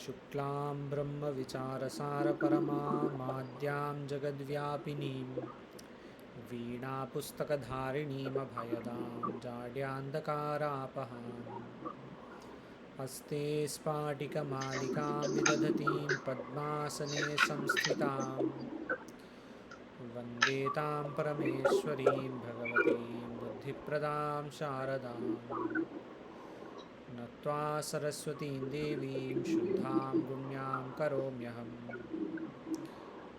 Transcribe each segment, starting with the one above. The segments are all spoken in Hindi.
शुक्लां ब्रह्मविचारसारपरमामाद्यां जगद्व्यापिनीं वीणापुस्तकधारिणीमभयदां जाड्यान्धकारापहाम् हस्ते स्फाटिकमालिकां विदधतीं पद्मासने संस्थितां वन्दे तां परमेश्वरीं भगवतीं बुद्धिप्रदां शारदाम् नत्वा सरस्वतीं देवीं शुद्धां गुण्यां करोम्यहम्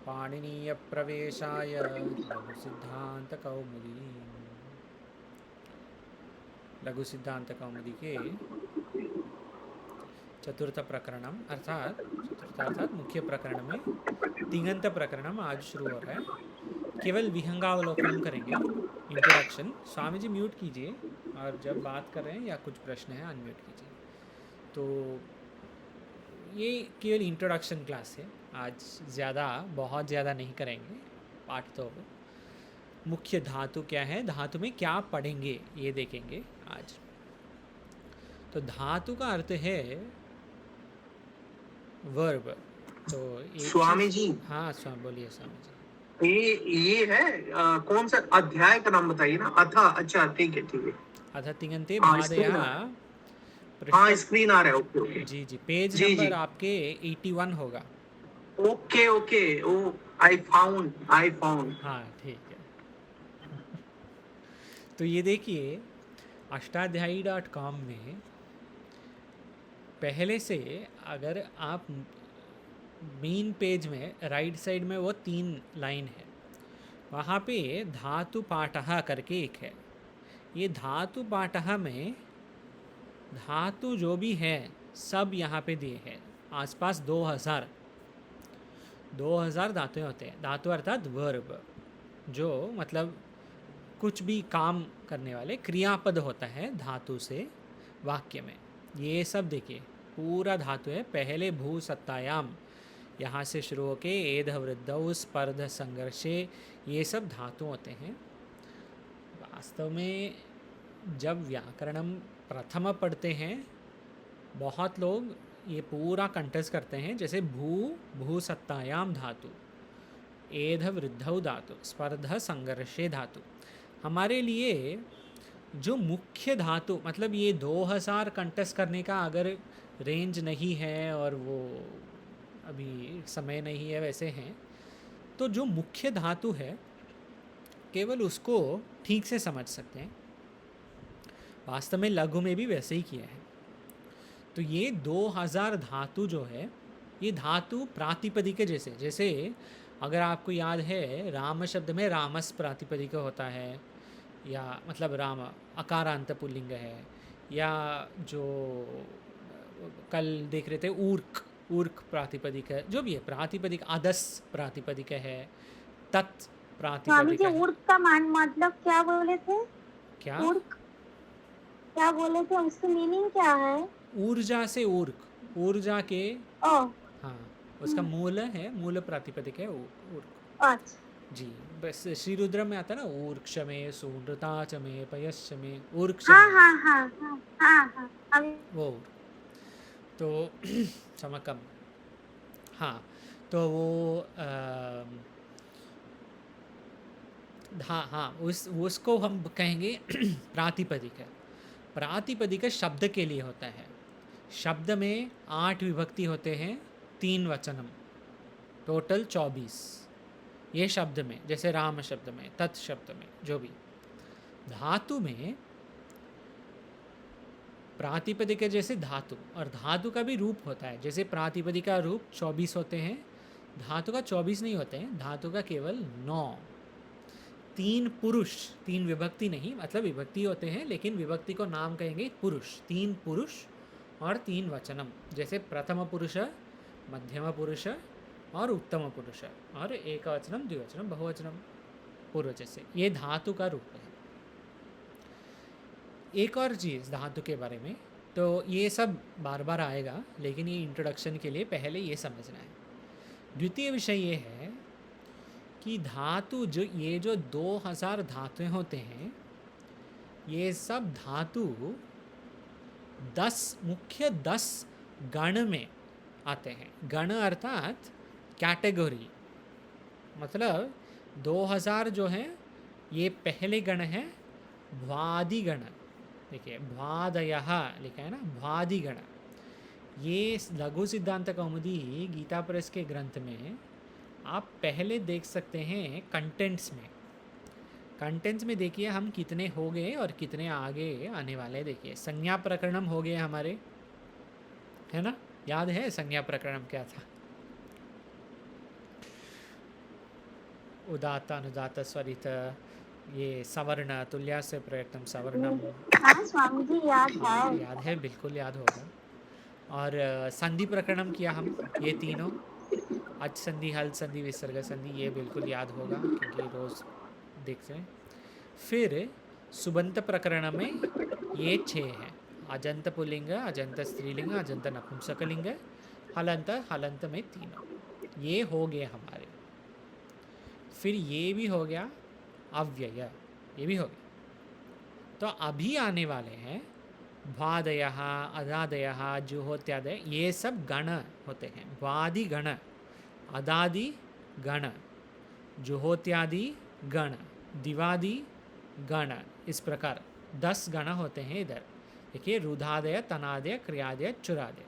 पाणिनीयप्रवेशाय लघुसिद्धांत कौमुदी के चतुर्थ प्रकरणम अर्थात मुख्य प्रकरण में तिङन्त प्रकरणम आज शुरू हो रहा है। केवल विहंगावलोकनम करेंगे, इंट्रोडक्शन। स्वामी जी म्यूट कीजिए और जब बात कर रहे हैं या कुछ प्रश्न है अनम्यूट कीजिए। तो ये केवल इंट्रोडक्शन क्लास है, आज बहुत ज़्यादा नहीं करेंगे पाठ। तो मुख्य धातु क्या है, धातु में क्या पढ़ेंगे ये देखेंगे आज। तो धातु का अर्थ है वर्ब। तो स्वामी जी, हाँ स्वामी बोलिए स्वामी जी। ये है कौन सा अध्याय का नाम बताइए ना। अच्छा ठीक है अथ तिङन्ते हाँ, बाधयः। हाँ स्क्रीन आ रहा है। ओके ओके जी जी, पेज जी नंबर जी आपके 81 होगा। Okay okay oh I found हाँ ठीक है। तो ये देखिए अष्टाध्यायी.com में पहले से अगर आप मेन पेज में राइट साइड में वो 3 लाइन है, वहाँ पे धातु पाठः करके एक है। ये धातु पाठः में धातु जो भी है सब यहाँ पे दिए हैं। आसपास 2000 धातुएं होते हैं। धातु अर्थात वर्ब, जो मतलब कुछ भी काम करने वाले क्रियापद होता है धातु से वाक्य में। ये सब देखिए पूरा धातु है। पहले भू सत्तायाम, यहाँ से शुरू होके एध वृद्धौ स्पर्ध संघर्षे, ये सब धातु होते हैं। वास्तव में जब व्याकरणम प्रथम पढ़ते हैं बहुत लोग ये पूरा कंटेस्ट करते हैं, जैसे भू सत्तायाम धातु, एध वृद्धौ धातु, स्पर्ध संघर्षे धातु। हमारे लिए जो मुख्य धातु, मतलब ये 2000 कंटेस्ट करने का अगर रेंज नहीं है और वो अभी समय नहीं है वैसे हैं, तो जो मुख्य धातु है केवल उसको ठीक से समझ सकते हैं। वास्तव में लघु में भी वैसे ही किया है। तो ये 2000 धातु जो है, ये धातु प्रातिपदिक जैसे अगर आपको याद है राम शब्द में रामस प्रातिपदिक होता है, या मतलब राम अकारांत पुल्लिंग है, या जो कल देख रहे थे ऊर्क प्रातिपदिक है, जो भी है प्रातिपदिक, अदस प्रातिपदिक है, तत् प्रातिपदिक है। ऊर्क का मतलब क्या बोले थे? क्या ऊर्क क्या बोले थे, उसकी मीनिंग क्या है? ऊर्जा से ऊर्क, ऊर्जा के हाँ उसका मूल है, मूल प्रातिपदिक है ऊर्क। अच्छा जी, बस श्री रुद्र में आता है ना, ऊर्क्ष में सूनृता च में पयश्च में ऊर्क्ष। वो तो चमकम। हाँ तो वो हाँ उसको हम कहेंगे प्रातिपदिक है। प्रातिपदिक शब्द के लिए होता है। शब्द में 8 विभक्ति होते हैं, 3 वचनम, टोटल 24 ये शब्द में, जैसे राम शब्द में, तत् शब्द में, जो भी। धातु में प्रातिपदिक जैसे धातु, और धातु का भी रूप होता है। जैसे प्रातिपदिक का रूप 24 होते हैं, धातु का 24 नहीं होते हैं, धातु का केवल 9। 3 पुरुष, 3 विभक्ति नहीं, मतलब विभक्ति होते हैं लेकिन विभक्ति को नाम कहेंगे पुरुष। 3 पुरुष और 3 वचनम, जैसे प्रथम पुरुष, मध्यम पुरुष और उत्तम पुरुष, और एक वचनम, द्विवचनम, बहुवचनम, पूर्व जैसे। ये धातु का रूप है। एक और चीज़ धातु के बारे में, तो ये सब बार बार आएगा, लेकिन ये इंट्रोडक्शन के लिए पहले ये समझना है। द्वितीय विषय ये है कि धातु ये जो 2000 धातुएं होते हैं, ये सब धातु 10 गण में आते हैं। गण अर्थात कैटेगरी, मतलब 2000 जो है ये पहले गण है भ्वादि गण। देखिए भ्वादयः लिखा है ना, भ्वादि गण। ये लघु सिद्धांत कौमुदी गीता प्रेस के ग्रंथ में आप पहले देख सकते हैं कंटेंट्स में। कंटेंट्स में देखिए हम कितने हो गए और कितने आगे आने वाले हैं। देखिए संज्ञा प्रकरणम हो गए हमारे, है ना, याद है संज्ञा प्रकरणम क्या था? उदात्त अनुदात्त स्वरित, ये सवर्ण तुल्या से प्रयत्नम सवर्णम। हाँ स्वामी जी याद हाँ है। याद है, बिल्कुल याद होगा। और संधि प्रकरणम किया हम, ये तीनों अच संधि, हल संधि, विसर्ग संधि, ये बिल्कुल याद होगा क्योंकि रोज़ देखते हैं। फिर सुबंत प्रकरण में ये 6 हैं, अजंत पुल्लिंग, अजंत स्त्रीलिंग, अजंत नपुंसकलिंग, हलंत, हलंत में तीनों, ये हो गए हमारे। फिर ये भी हो गया अव्यय, ये भी हो गया। तो अभी आने वाले हैं भ्वादयः, अदादयः, जुहोत्यादय, ये सब गण होते हैं। भ्वादि गण, अदादि गण, जुहोत्यादि गण, दिवादि गण, इस प्रकार 10 गण होते हैं इधर। देखिए रुधादय, तनादय, क्रियादय, चुरादय,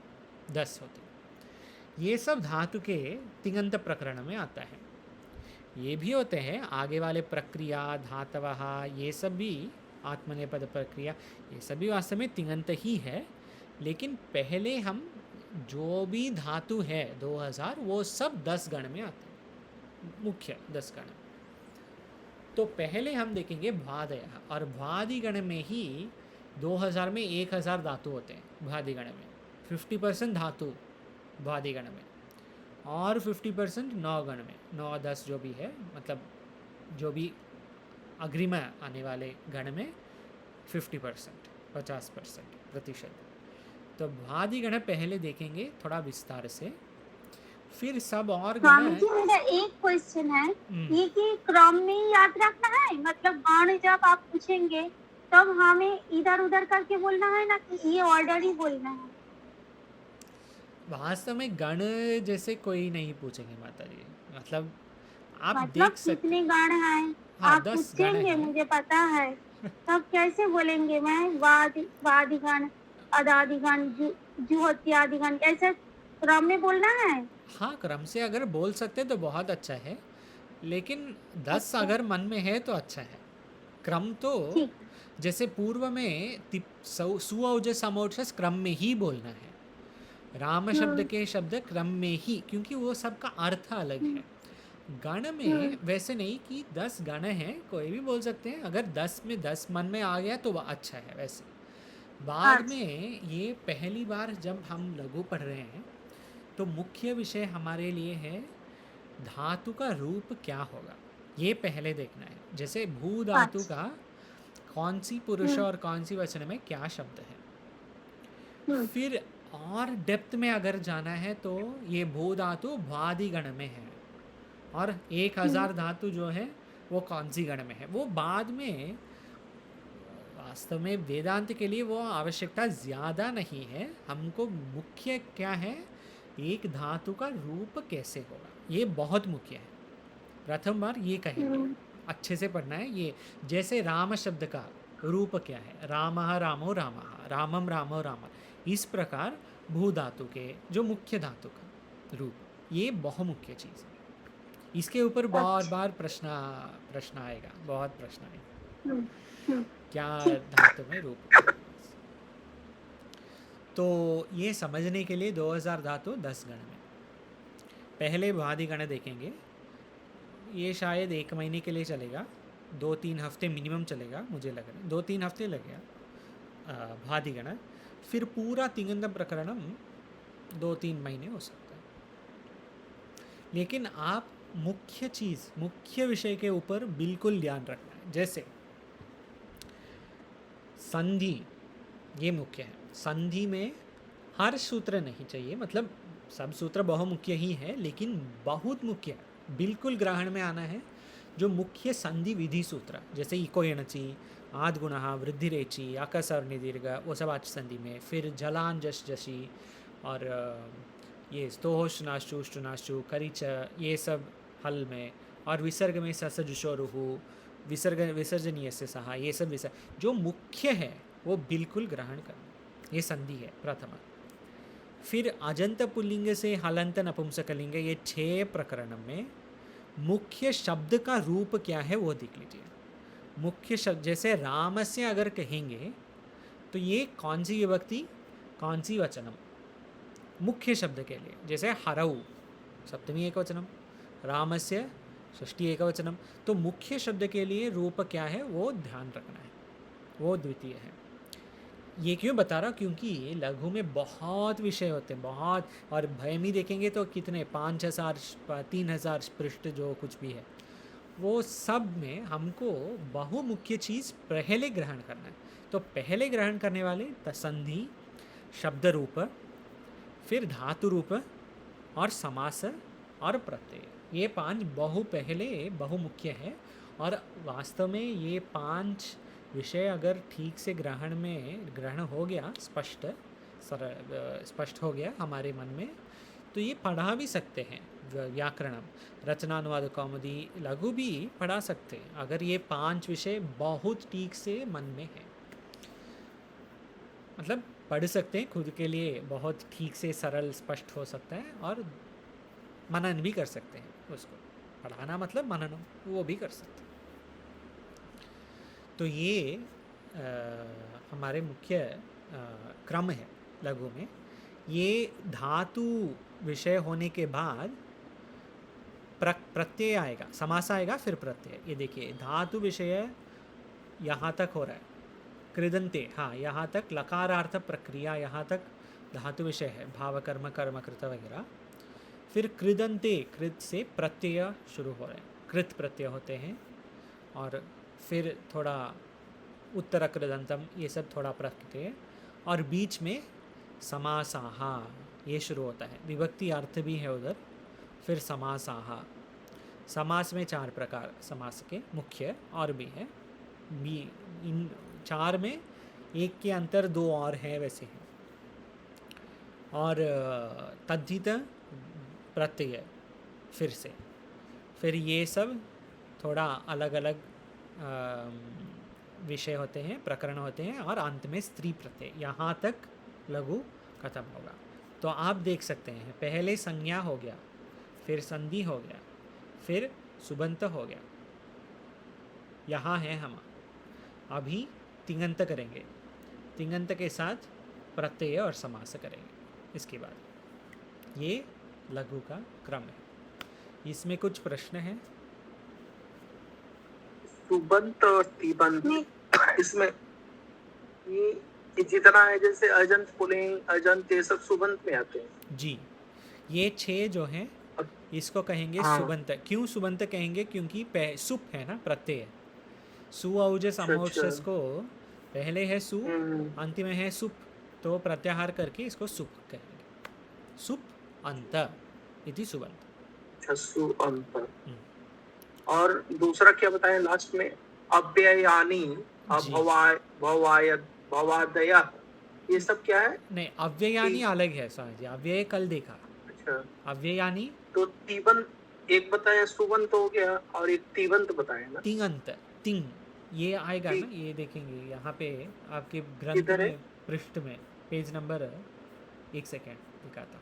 10 होते हैं। ये सब धातु के तिङन्त प्रकरण में आता है। ये भी होते हैं आगे वाले प्रक्रिया, धातवः, ये सब भी आत्मनेपद प्रक्रिया, ये सभी वास्तव में तिङन्त ही है। लेकिन पहले हम जो भी धातु है 2000, वो सब 10 गण में आते हैं, मुख्य 10 गण। तो पहले हम देखेंगे भ्वादयः, और भ्वादि गण में ही 2000 में 1000 धातु होते हैं। भ्वादि गण में 50% धातु भ्वादि गण में, और 50% 9 गण में, 9 10 जो भी है, मतलब जो भी अग्रिम आने वाले गण में 50%, 50% प्रतिशत। तो भ्वादि गण पहले देखेंगे थोड़ा विस्तार से, फिर सब और गण स्वामी जी मेरा एक क्वेश्चन है, ये कि क्रम में याद रखना है, मतलब गण जब आप पूछेंगे तब हमें इधर उधर करके बोलना है ना, कि ये ऑर्डर ही बोलना है? वास्तव में गण जैसे कोई नहीं पूछेंगे माता जी, मतलब आप मतलब देख सकते। कितने गण हैं हाँ, आप 10 गण पूछेंगे, हैं। मुझे पता है। तब कैसे बोलेंगे मैं वादिगण, अदादिगण, जुहोत्यादिगण, ऐसे क्रम में बोलना है? हाँ, क्रम से अगर बोल सकते तो बहुत अच्छा है, लेकिन 10 अच्छा अगर मन में है तो अच्छा है। क्रम तो ठीक। जैसे पूर्व में सुऔज समौचस क्रम में ही बोलना है। राम शब्द के शब्द क्रम में ही, क्योंकि वो सबका अर्थ अलग है। गण में वैसे नहीं कि 10 गण हैं, कोई भी बोल सकते हैं। अगर 10 में 10 मन में आ गया तो वह अच्छा है। वैसे बाद अच्छा में ये पहली बार जब हम लघु पढ़ रहे हैं तो मुख्य विषय हमारे लिए है धातु का रूप क्या होगा, ये पहले देखना है। जैसे भू धातु अच्छा का कौन सी पुरुष और कौन सी वचन में क्या शब्द है। फिर और डेप्थ में अगर जाना है तो ये भू धातु भ्वादि गण में है, और 1000 धातु जो है वो कौन सी गण में है, वो बाद में। वास्तव में वेदांत के लिए वो आवश्यकता ज़्यादा नहीं है। हमको मुख्य क्या है, एक धातु का रूप कैसे होगा, ये बहुत मुख्य है। प्रथम बार ये कहेंगे, अच्छे से पढ़ना है ये। जैसे राम शब्द का रूप क्या है, रामः रामो रामः, रामम रामो रामः। इस प्रकार भू धातु के जो मुख्य धातु का रूप, ये बहुत मुख्य चीज़ है। इसके ऊपर बहुत बार प्रश्न आएगा, बहुत प्रश्न आएगा, क्या धातु में रूप। तो ये समझने के लिए 2000 धातु 10 गण में पहले भ्वादि गण देखेंगे। ये शायद 1 महीने के लिए चलेगा, 2-3 हफ्ते मिनिमम चलेगा, मुझे लग रहा है 2-3 हफ्ते लगेगा भ्वादि गण। फिर पूरा तिङन्त प्रकरणम 2-3 महीने हो सकता है। लेकिन आप मुख्य चीज़, मुख्य विषय के ऊपर बिल्कुल ध्यान रखना है। जैसे संधि, ये मुख्य है। संधि में हर सूत्र नहीं चाहिए, मतलब सब सूत्र बहुमुख्य ही है, लेकिन बहुत मुख्य बिल्कुल ग्रहण में आना है जो मुख्य संधि विधि सूत्र, जैसे इको एणचि, आद्गुणः, वृद्धिरेचि, आकस और निदीर्घ, वो सब आज संधि में। फिर जलान जश जशी और ये स्तोष्णाश्चु श्चुनाश्चु करिच, ये सब हल में, और विसर्ग में ससजुषोरुहु, विसर्जनीय से सहा, ये सब विसर्ग जो मुख्य है वो बिल्कुल ग्रहण करना, ये संधि है प्रथमा। फिर अजंत पुल्लिंग से हलंत नपुंसकलिंग, ये 6 प्रकरण में मुख्य शब्द का रूप क्या है वो देख लीजिए। मुख्य शब्द जैसे रामस्य अगर कहेंगे तो ये कौन सी विभक्ति, कौन सी वचनम मुख्य शब्द के लिए, जैसे हरऊ सप्तमी एकवचनम, रामस्य षष्ठी एकवचनम, तो मुख्य शब्द के लिए रूप क्या है वो ध्यान रखना है, वो द्वितीय है। ये क्यों बता रहा, क्योंकि लघु में बहुत विषय होते हैं, बहुत, और भयमी देखेंगे तो कितने 5000 3000 पृष्ठ जो कुछ भी है, वो सब में हमको बहुमुख्य चीज़ पहले ग्रहण करना है। तो पहले ग्रहण करने वाले संधि, शब्द रूप, फिर धातु रूप और समास और प्रत्यय, ये 5 बहुमुख्य है। और वास्तव में ये 5 विषय अगर ठीक से ग्रहण हो गया, स्पष्ट हो गया हमारे मन में, तो ये पढ़ा भी सकते हैं। व्याकरणम, रचनानुवाद कौमुदी, लघु भी पढ़ा सकते हैं अगर ये 5 विषय बहुत ठीक से मन में है। मतलब पढ़ सकते हैं खुद के लिए, बहुत ठीक से सरल स्पष्ट हो सकता है, और मनन भी कर सकते हैं उसको। पढ़ाना मतलब मनन, वो भी कर सकते हैं। तो ये हमारे मुख्य क्रम है लघु में। ये धातु विषय होने के बाद प्रत्यय आएगा, समास आएगा, फिर प्रत्यय। ये देखिए धातु विषय यहाँ तक हो रहा है, कृदंते, हाँ यहाँ तक लकारार्थ प्रक्रिया, यहाँ तक धातु विषय है, भाव कर्म कर्म कृत वगैरह। फिर कृदंते, कृत से प्रत्यय शुरू हो रहे हैं, कृत प्रत्यय होते हैं, और फिर थोड़ा उत्तर कृदंतम, ये सब थोड़ा प्रत्यय, और बीच में समासाहा ये शुरू होता है, विभक्ति अर्थ भी है उधर। फिर समासाहा, समास में 4 प्रकार समास के मुख्य और भी है, इन 4 में एक के अंतर 2 और हैं वैसे हैं। और तद्धित प्रत्यय फिर से, फिर ये सब थोड़ा अलग अलग विषय होते हैं, प्रकरण होते हैं, और अंत में स्त्री प्रत्यय। यहाँ तक लघु खत्म होगा। तो आप देख सकते हैं पहले संज्ञा हो गया, फिर संधि हो गया, फिर सुबंत हो गया, यहाँ है हम। अभी तिङंत करेंगे, तिङंत के साथ प्रत्यय और समास करेंगे इसके बाद। ये लघु का क्रम है। इसमें कुछ प्रश्न है? सुबंत और तिबंत, इसमें ये जितना है, जैसे अजंत पुल्लिंग, अजंत, ये सब सुबंत में आते हैं जी। ये 6 जो हैं इसको कहेंगे सुबंत। क्यों सुबंत कहेंगे? क्योंकि सुप है ना प्रत्यय, सु औजस अमौजस को पहले है सु, अंतिम है सुप, तो प्रत्याहार करके इसको सुप कहेंगे। सुप अंत इति सुबंत। अच्छा, सु अंत। और दूसरा क्या बताएं लास्ट में? अव्ययानी, भवादया, ये सब क्या है? नहीं, अव्ययानी अलग है स्वामी जी, अव्यय कल देखा। अच्छा, अव्ययानी तो तिबंत एक बताया, सुबंत हो गया, और एक तिबंत बताया ना, तिङंत। तिङ ये आएगा ना, ये देखेंगे यहाँ पे आपके ग्रंथ किधर है? में, पृष्ठ में, पेज नंबर 1 सेकेंड दिखाता।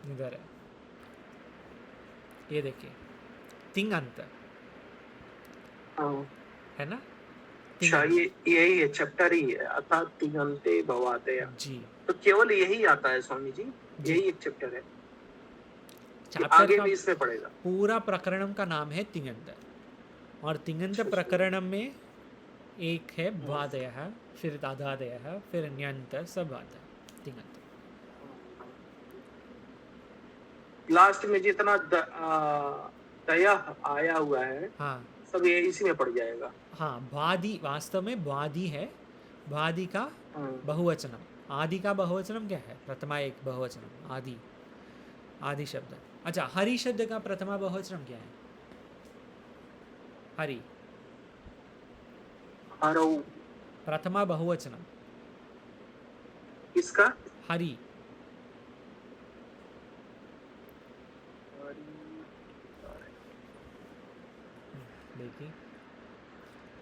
इधर है, ये देखिए तिङंत है ना। अच्छा, ये यही है, चैप्टर ही है, अर्थात तिङन्ते भवादया जी। तो केवल यही आता है स्वामी जी, यही एक चैप्टर है, आगे भी इसमें पड़ेगा? पूरा प्रकरणम का नाम है तिङंत, और तिङंत प्रकरणम में एक है भवादयः, फिर दादादयः, फिर ण्यन्त, सब आता है तिङंत। लास्ट में जितना दया आया हुआ है, हाँ सब ये इसी में पड़ जाएगा। हाँ, भ्वादि वास्तव में भ्वादि है, भ्वादि का बहुवचनम। आदि का बहुवचनम क्या है? प्रथमा एक बहुवचनम, आदि, आदि शब्द। अच्छा, हरि शब्द का प्रथमा बहुवचनम क्या है? हरि, हरऊ, प्रथमा बहुवचनम किसका? हरि। देखिए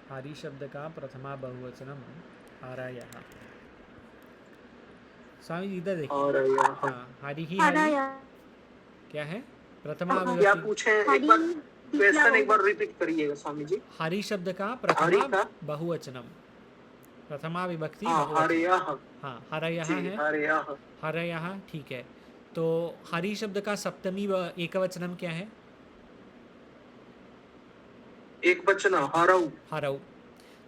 हरि शब्द का प्रथमा बहुवचनम हरयः। स्वामी जी इधर देखिए। हरयः। हाँ हरि ही हरि हरयः। क्या है? प्रथमा क्या विभक्ति। पूछे एक बार क्वेश्चन एक बार रिपीट करिएगा स्वामी जी। हरि शब्द का हरि प्रथमा का बहुवचनम, प्रथमा विभक्ति हाँ बहुवचन। हरयः। हाँ हरयः जी है, हरयः। हरयः ठीक है। तो हरि शब्द का सप्तमी एकवचनम क्या है? एक वचन हरौ। हरौ।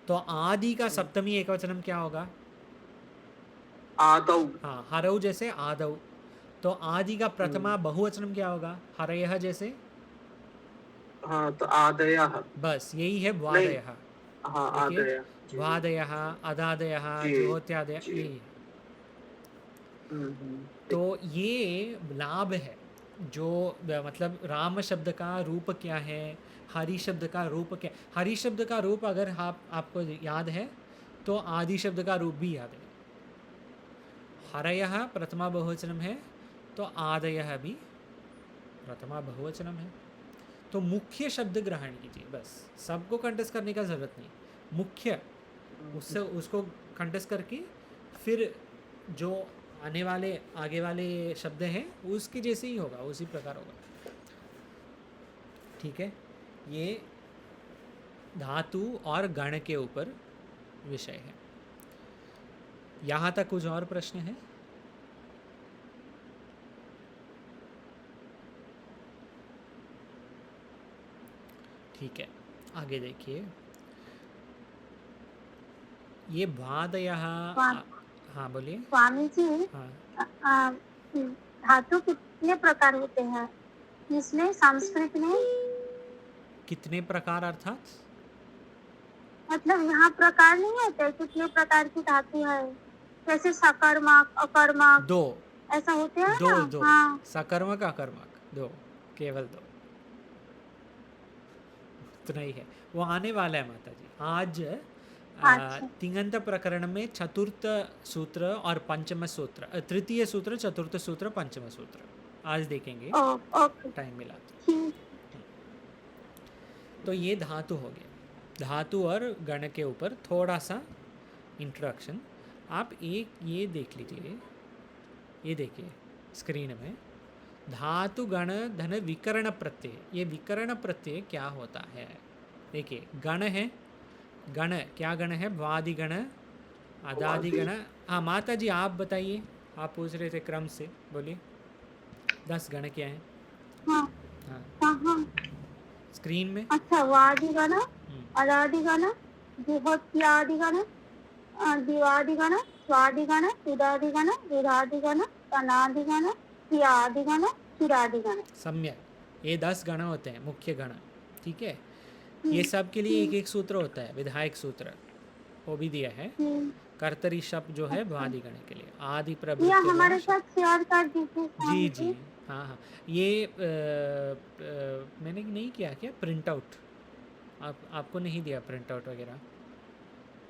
तो आदि का सप्तमी एकवचनम क्या होगा? आदौ। हाँ हरौ जैसे आदौ। तो आदि का प्रथमा बहुवचनम क्या होगा? हरयः जैसे। हाँ तो आदयः। बस यही है नहीं वादयः। हाँ देखिए आदयः। जी वादयः, अदादयः, जी जुहोत्यादय जी। यही है। तो ये लाभ है जो मतलब राम शब्द का रूप क्या है, हरि शब्द का रूप क्या। हरि शब्द का रूप अगर आपको याद है तो आदि शब्द का रूप भी याद है। हरयः प्रथमा बहुवचनम है तो आदयः भी प्रथमा बहुवचनम है। तो मुख्य शब्द ग्रहण कीजिए, बस सबको कंटेस्ट करने का ज़रूरत नहीं, मुख्य उससे उसको कंटेस्ट करके फिर जो आने वाले आगे वाले शब्द हैं उसके जैसे ही होगा, उसी प्रकार होगा। ठीक है, ये धातु और गण के ऊपर विषय है। यहाँ तक कुछ और प्रश्न है? ठीक है, आगे देखिए। ये वादयः। हाँ बोलिए। स्वामी जी हाँ धातु कितने प्रकार होते हैं इसमें संस्कृत में? कितने प्रकार अर्थात? मतलब यहाँ प्रकार नहीं होते, कितने प्रकार की धातु है, जैसे सकर्मक अकर्मक दो ऐसा होते हैं दो ना? दो हाँ सकर्मक अकर्मक दो, केवल दो, इतना ही है। वो आने वाला है माता जी। आज अच्छा। तिङन्त प्रकरण में चतुर्थ सूत्र और पंचम सूत्र, तृतीय सूत्र, चतुर्थ सूत्र, पंचम सूत्र आज देखेंगे, ओके टाइम मिला तो। ठीक। तो ये धातु हो गया, धातु और गण के ऊपर थोड़ा सा इंट्रोडक्शन। आप एक ये देख लीजिए, ये देखिए स्क्रीन में, धातु गण धन विकर्ण प्रत्यय। ये विकर्ण प्रत्यय क्या होता है? देखिए गण है, गण क्या गण है? वादि गण, अदादि गण। हाँ माता जी आप बताइए, आप पूछ रहे थे क्रम से, बोलिए 10 गण क्या है? हाँ हाँ कहाँ? स्क्रीन में। अच्छा, वादिगण, अदादिगण, जुहोत्यादिगण, दिवादिगण, स्वादिगण, उदादिगण, रुदादिगण, तनादिगण, क्रियादिगण, सुरादिगण। सम्यक, ये 10 गण होते हैं, मुख्य गण। ठीक है, ये सब के लिए एक एक सूत्र होता है, विधायक सूत्र वो भी दिया है। कर्तरी शब्द जो है वादि गण के लिए, आदि ये प्रभुत्व हमारे गण। साथ शेयर कर दीजिए जी स्वामी जी हाँ हाँ, ये मैंने नहीं किया क्या प्रिंट आउट? आपको नहीं दिया प्रिंट आउट वगैरह?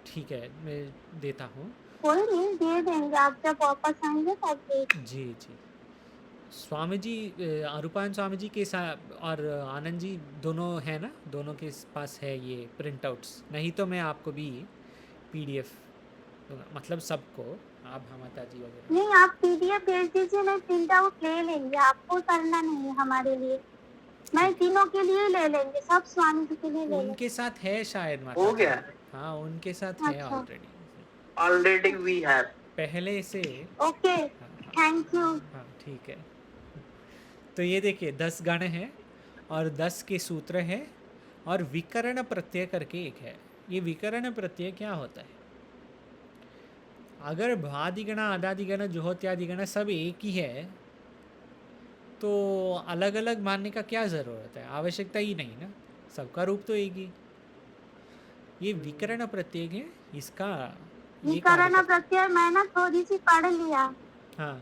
ठीक है, मैं देता हूँ। कोई नहीं, दे देंगे, आप जब वापस आएंगे तब दे। जी जी, स्वामी जी अरूपान स्वामी जी के साथ और आनंद जी दोनों है ना, दोनों के पास है ये प्रिंट आउट्स? नहीं तो मैं आपको भी PDF दूंगा, मतलब सबको, आप माता जी वगैरह। नहीं, आप PDF भेज दीजिए, मैं प्रिंट आउट ले लेंगे, आपको करना नहीं है हमारे लिए, मैं तीनों के लिए ले लेंगे, सब स्वामी जी के लिए ले लेंगे। उनके साथ है शायद माता हो जी। गया? हाँ उनके साथ है अच्छा। ऑलरेडी वी हैव पहले से। ओके, हाँ हाँ थैंक यू। हाँ ठीक है। तो ये देखिए 10 गण हैं और 10 के सूत्र है और विकर्ण प्रत्यय करके एक है। ये विकर्ण प्रत्यय क्या होता है? अगर भादिगण, आदादिगण, जुहोत्यादिगण सब एक ही है तो अलग अलग मानने का क्या ज़रूरत है? आवश्यकता ही नहीं ना, सबका रूप तो एक ही। ये विकर्ण प्रत्यय है, इसका ये विकर्ण प्रत्यय मैं ना थोड़ी सी पढ़ लिया। हाँ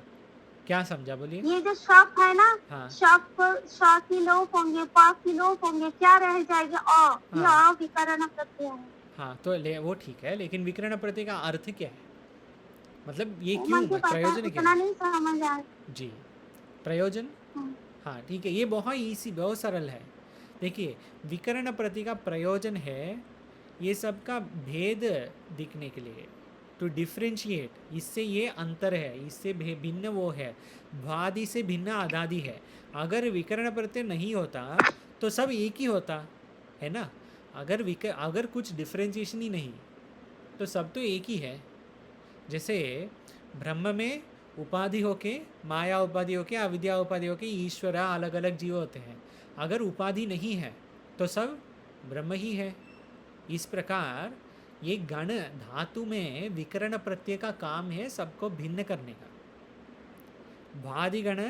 क्या समझा, बोलिए। ये जो शक है ना, हाँ शक की लोप होंगे, पा की लोप होंगे, क्या रह जाएगा? अ, ये अ विकर्ण प्रत्यय है। हाँ तो वो ठीक है, लेकिन विकर्ण प्रत्यय का अर्थ क्या है, मतलब ये वो क्यों, मुझे पता है, प्रयोजन क्या उतना है? नहीं समझ आया। जी, प्रयोजन। हाँ, हाँ ठीक है, ये बहुत इजी, बहुत सरल है। देखिए, विकर्ण प्रत्यय का प्रयोजन है ये सब का भेद दिखने के लिए, टू डिफ्रेंशिएट, इससे ये अंतर है, इससे भिन्न वो है, भ्वादि से भिन्न आदादि है। अगर विकर्ण प्रत्यय नहीं होता तो सब एक ही होता है ना। अगर कुछ डिफ्रेंशिएशन ही नहीं तो सब तो एक ही है। जैसे ब्रह्म में उपाधि होके, माया उपाधि होके, अविद्या उपाधि होके ईश्वर अलग अलग जीव होते हैं। अगर उपाधि नहीं है तो सब ब्रह्म ही है। इस प्रकार ये गण धातु में विकर्ण प्रत्यय का काम है सबको भिन्न करने का। भादि गण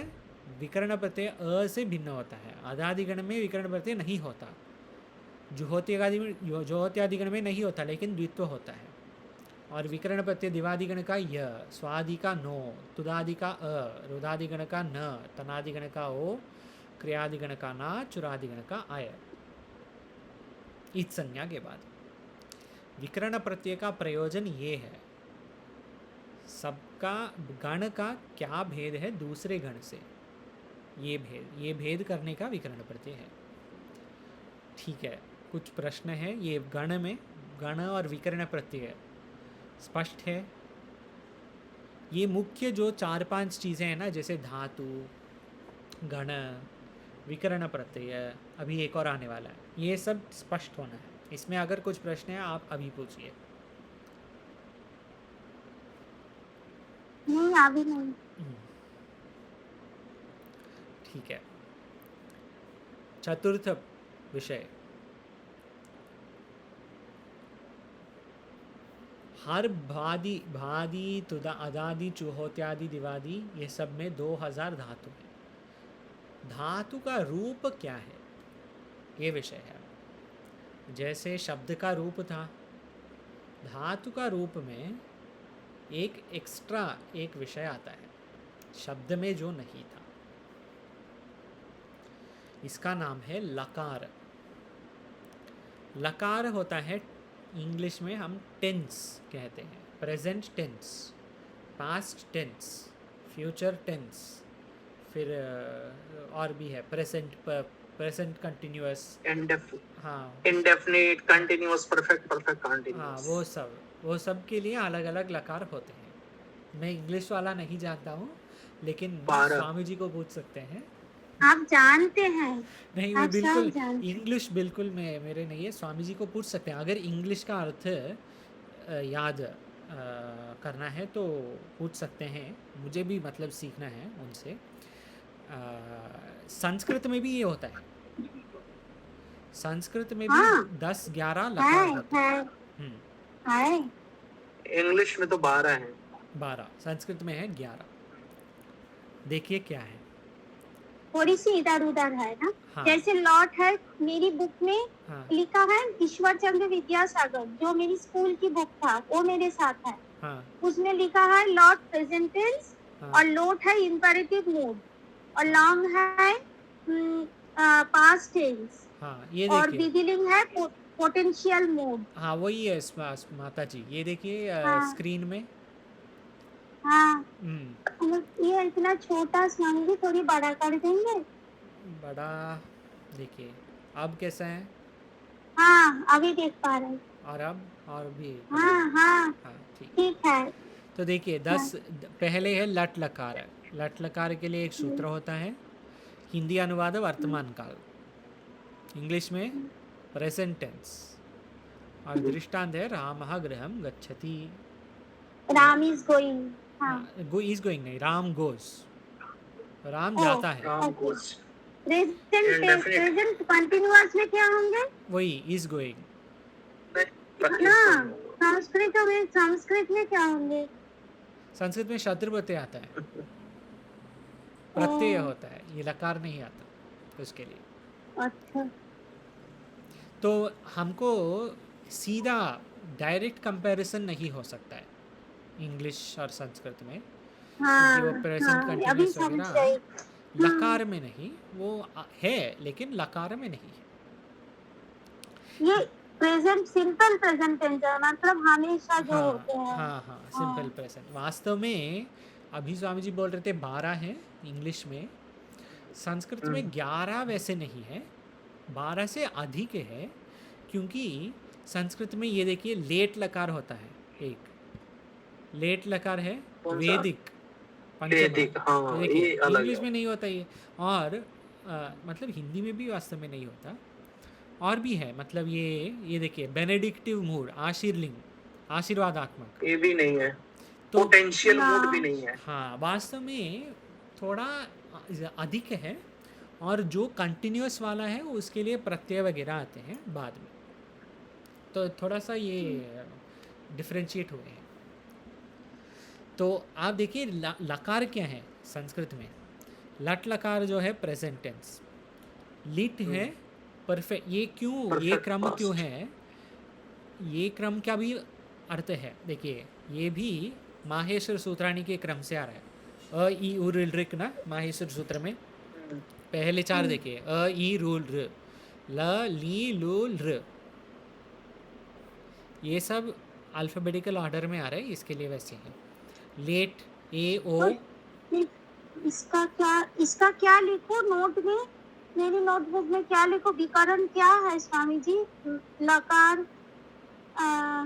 विकर्ण प्रत्यय अ से भिन्न होता है, अदादि गण में विकर्ण प्रत्यय नहीं होता, जुहोत्यादि गण में नहीं होता लेकिन द्वित्व होता है। और विकर्ण प्रत्यय दिवादिगण का य, स्वादि का नो, तुदादि का अ, रुदादिगण का न, तनादिगण का ओ, क्रियादिगण का ना, चुरादिगण का आय। इत संज्ञा के बाद विकर्ण प्रत्यय का प्रयोजन ये है, सबका गण का क्या भेद है दूसरे गण से, ये भेद करने का विकर्ण प्रत्यय है। ठीक है, कुछ प्रश्न है ये गण में, गण और विकर्ण प्रत्यय स्पष्ट है। ये मुख्य जो 4-5 चीज़ें हैं ना, जैसे धातु, गण, विकर्ण प्रत्यय, अभी एक और आने वाला है, ये सब स्पष्ट होना है। इसमें अगर कुछ प्रश्न है आप अभी पूछिए। नहीं अभी नहीं। ठीक है, चतुर्थ विषय, हर भादि भादि तुदा अदादि चुहोत्यादि दिवादि ये सब में 2000 धातु है। धातु का रूप क्या है ये विषय है। जैसे शब्द का रूप था, धातु का रूप में एक एक्स्ट्रा एक विषय आता है शब्द में जो नहीं था, इसका नाम है लकार। लकार होता है, इंग्लिश में हम टेंस कहते हैं, present tense, past tense, future tense, फिर और भी है प्रेजेंट कंटिन्यूअस, हाँ इंडेफिनिट, कंटिन्यूअस, परफेक्ट, परफेक्ट हाँ, कंटिन्यूअस। वो सब के लिए अलग अलग लकार होते हैं। मैं इंग्लिश वाला नहीं जानता हूँ, लेकिन 12 स्वामी जी को पूछ सकते हैं। आप जानते हैं, नहीं, मैं आप सब बिल्कुल जानते हैं। इंग्लिश बिल्कुल मेरे नहीं है, स्वामी जी को पूछ सकते हैं। अगर इंग्लिश का अर्थ याद करना है तो पूछ सकते हैं, मुझे भी मतलब सीखना है उनसे। संस्कृत में भी ये होता है, संस्कृत में भी हाँ 10-11 लकार होते हैं। है है। इंग्लिश में तो 12 है। 12, संस्कृत में है 11। देखिए क्या है। थोड़ी सी इधर उधर है ना। हाँ जैसे लॉट है, मेरी बुक में हाँ लिखा है ईश्वर चंद्र विद्यासागर, जो मेरी स्कूल की बुक था वो मेरे साथ है। हाँ उसमें लिखा है लॉट प्रेजेंट टेंस, हाँ और लोट है इम्पेरेटिव मोड, और लॉन्ग है पास्ट टेंस, हाँ, ये और देखिए, बिगिनिंग है पोटेंशियल मोड। हाँ वही है माता जी, ये देखिए हाँ स्क्रीन में। हाँ, हम्म, ये इतना छोटा स्वामी थोड़ी बड़ा कर देंगे। बड़ा देखिए, अब कैसा है, हाँ अभी देख पा रहे हैं। और अब और भी हाँ हाँ हाँ ठीक। ठीक है। तो देखिए 10 पहले है लट लकार है। लट लकार के लिए एक सूत्र होता है, हिंदी अनुवाद वर्तमान काल, इंग्लिश में प्रेजेंट टेंस, और दृष्टांत है रामः गृहं गच्छति। Ram is going. हाँ गो इज गोइंग नहीं, राम गोज, राम ओ, जाता है, Ram okay. Goes. Present present continuous में क्या होंगे वही इज गोइंग। ना? संस्कृत में क्या होंगे? संस्कृत में शत्रु प्रत्यय आता है, प्रत्यय होता है, ये लकार नहीं आता उसके लिए। अच्छा तो हमको सीधा डायरेक्ट कंपैरिजन नहीं हो सकता है इंग्लिश और संस्कृत में, हाँ क्योंकि वो प्रेजेंट हाँ अभी कंटिन्यूअस समझ वगैरह गई। लकार में नहीं, वो है लेकिन लकार में नहीं है। ये प्रेजेंट सिंपल प्रेजेंट टेंस है, मतलब हमेशा जो हाँ होते हैं। हाँ हाँ, सिंपल प्रेजेंट। वास्तव में अभी स्वामी जी बोल रहे थे 12 है इंग्लिश में, संस्कृत में 11 वैसे नहीं है, 12 से अधिक है, क्योंकि संस्कृत में ये देखिए लेट लकार होता है, एक लेट लकार है, कौन सा? वैदिक पंचमा, वैदिक, हाँ, ये देखिए ये अलग इंग्लिश है। में नहीं होता ये, और मतलब हिंदी में भी वास्तव में नहीं होता, और भी है, मतलब ये देखिए बेनेडिक्टिव मूड, आशीर्लिंग, आशीर्वादात्मक, ये भी नहीं है, तो पोटेंशियल हाँ। मूड भी नहीं है। हाँ वास्तव में थोड़ा अधिक है, और जो कंटिन्यूअस वाला है उसके लिए प्रत्यय वगैरह आते हैं बाद में, तो थोड़ा सा ये डिफ्रेंशिएट हुए हैं। तो आप देखिए लकार क्या है संस्कृत में, लट लकार जो है प्रेजेंट टेंस, लिट है परफेक्ट, ये क्यों, ये Perfect क्रम past। क्यों है, ये क्रम का भी अर्थ है, देखिए ये भी माहेश्वर सूत्राणी के क्रम से आ रहा है, अ ई उर ऋक ना, माहेश्वर सूत्र में पहले 4 देखिए, अ ई रूल र, ल ली लू र, ये सब अल्फ़ाबेटिकल ऑर्डर में आ रहा है, इसके लिए वैसे है। लेट ए ओ, इसका क्या लिखूं नोट में, मेरी नोटबुक में क्या लिखूं, विकरण क्या है स्वामी जी? लकार,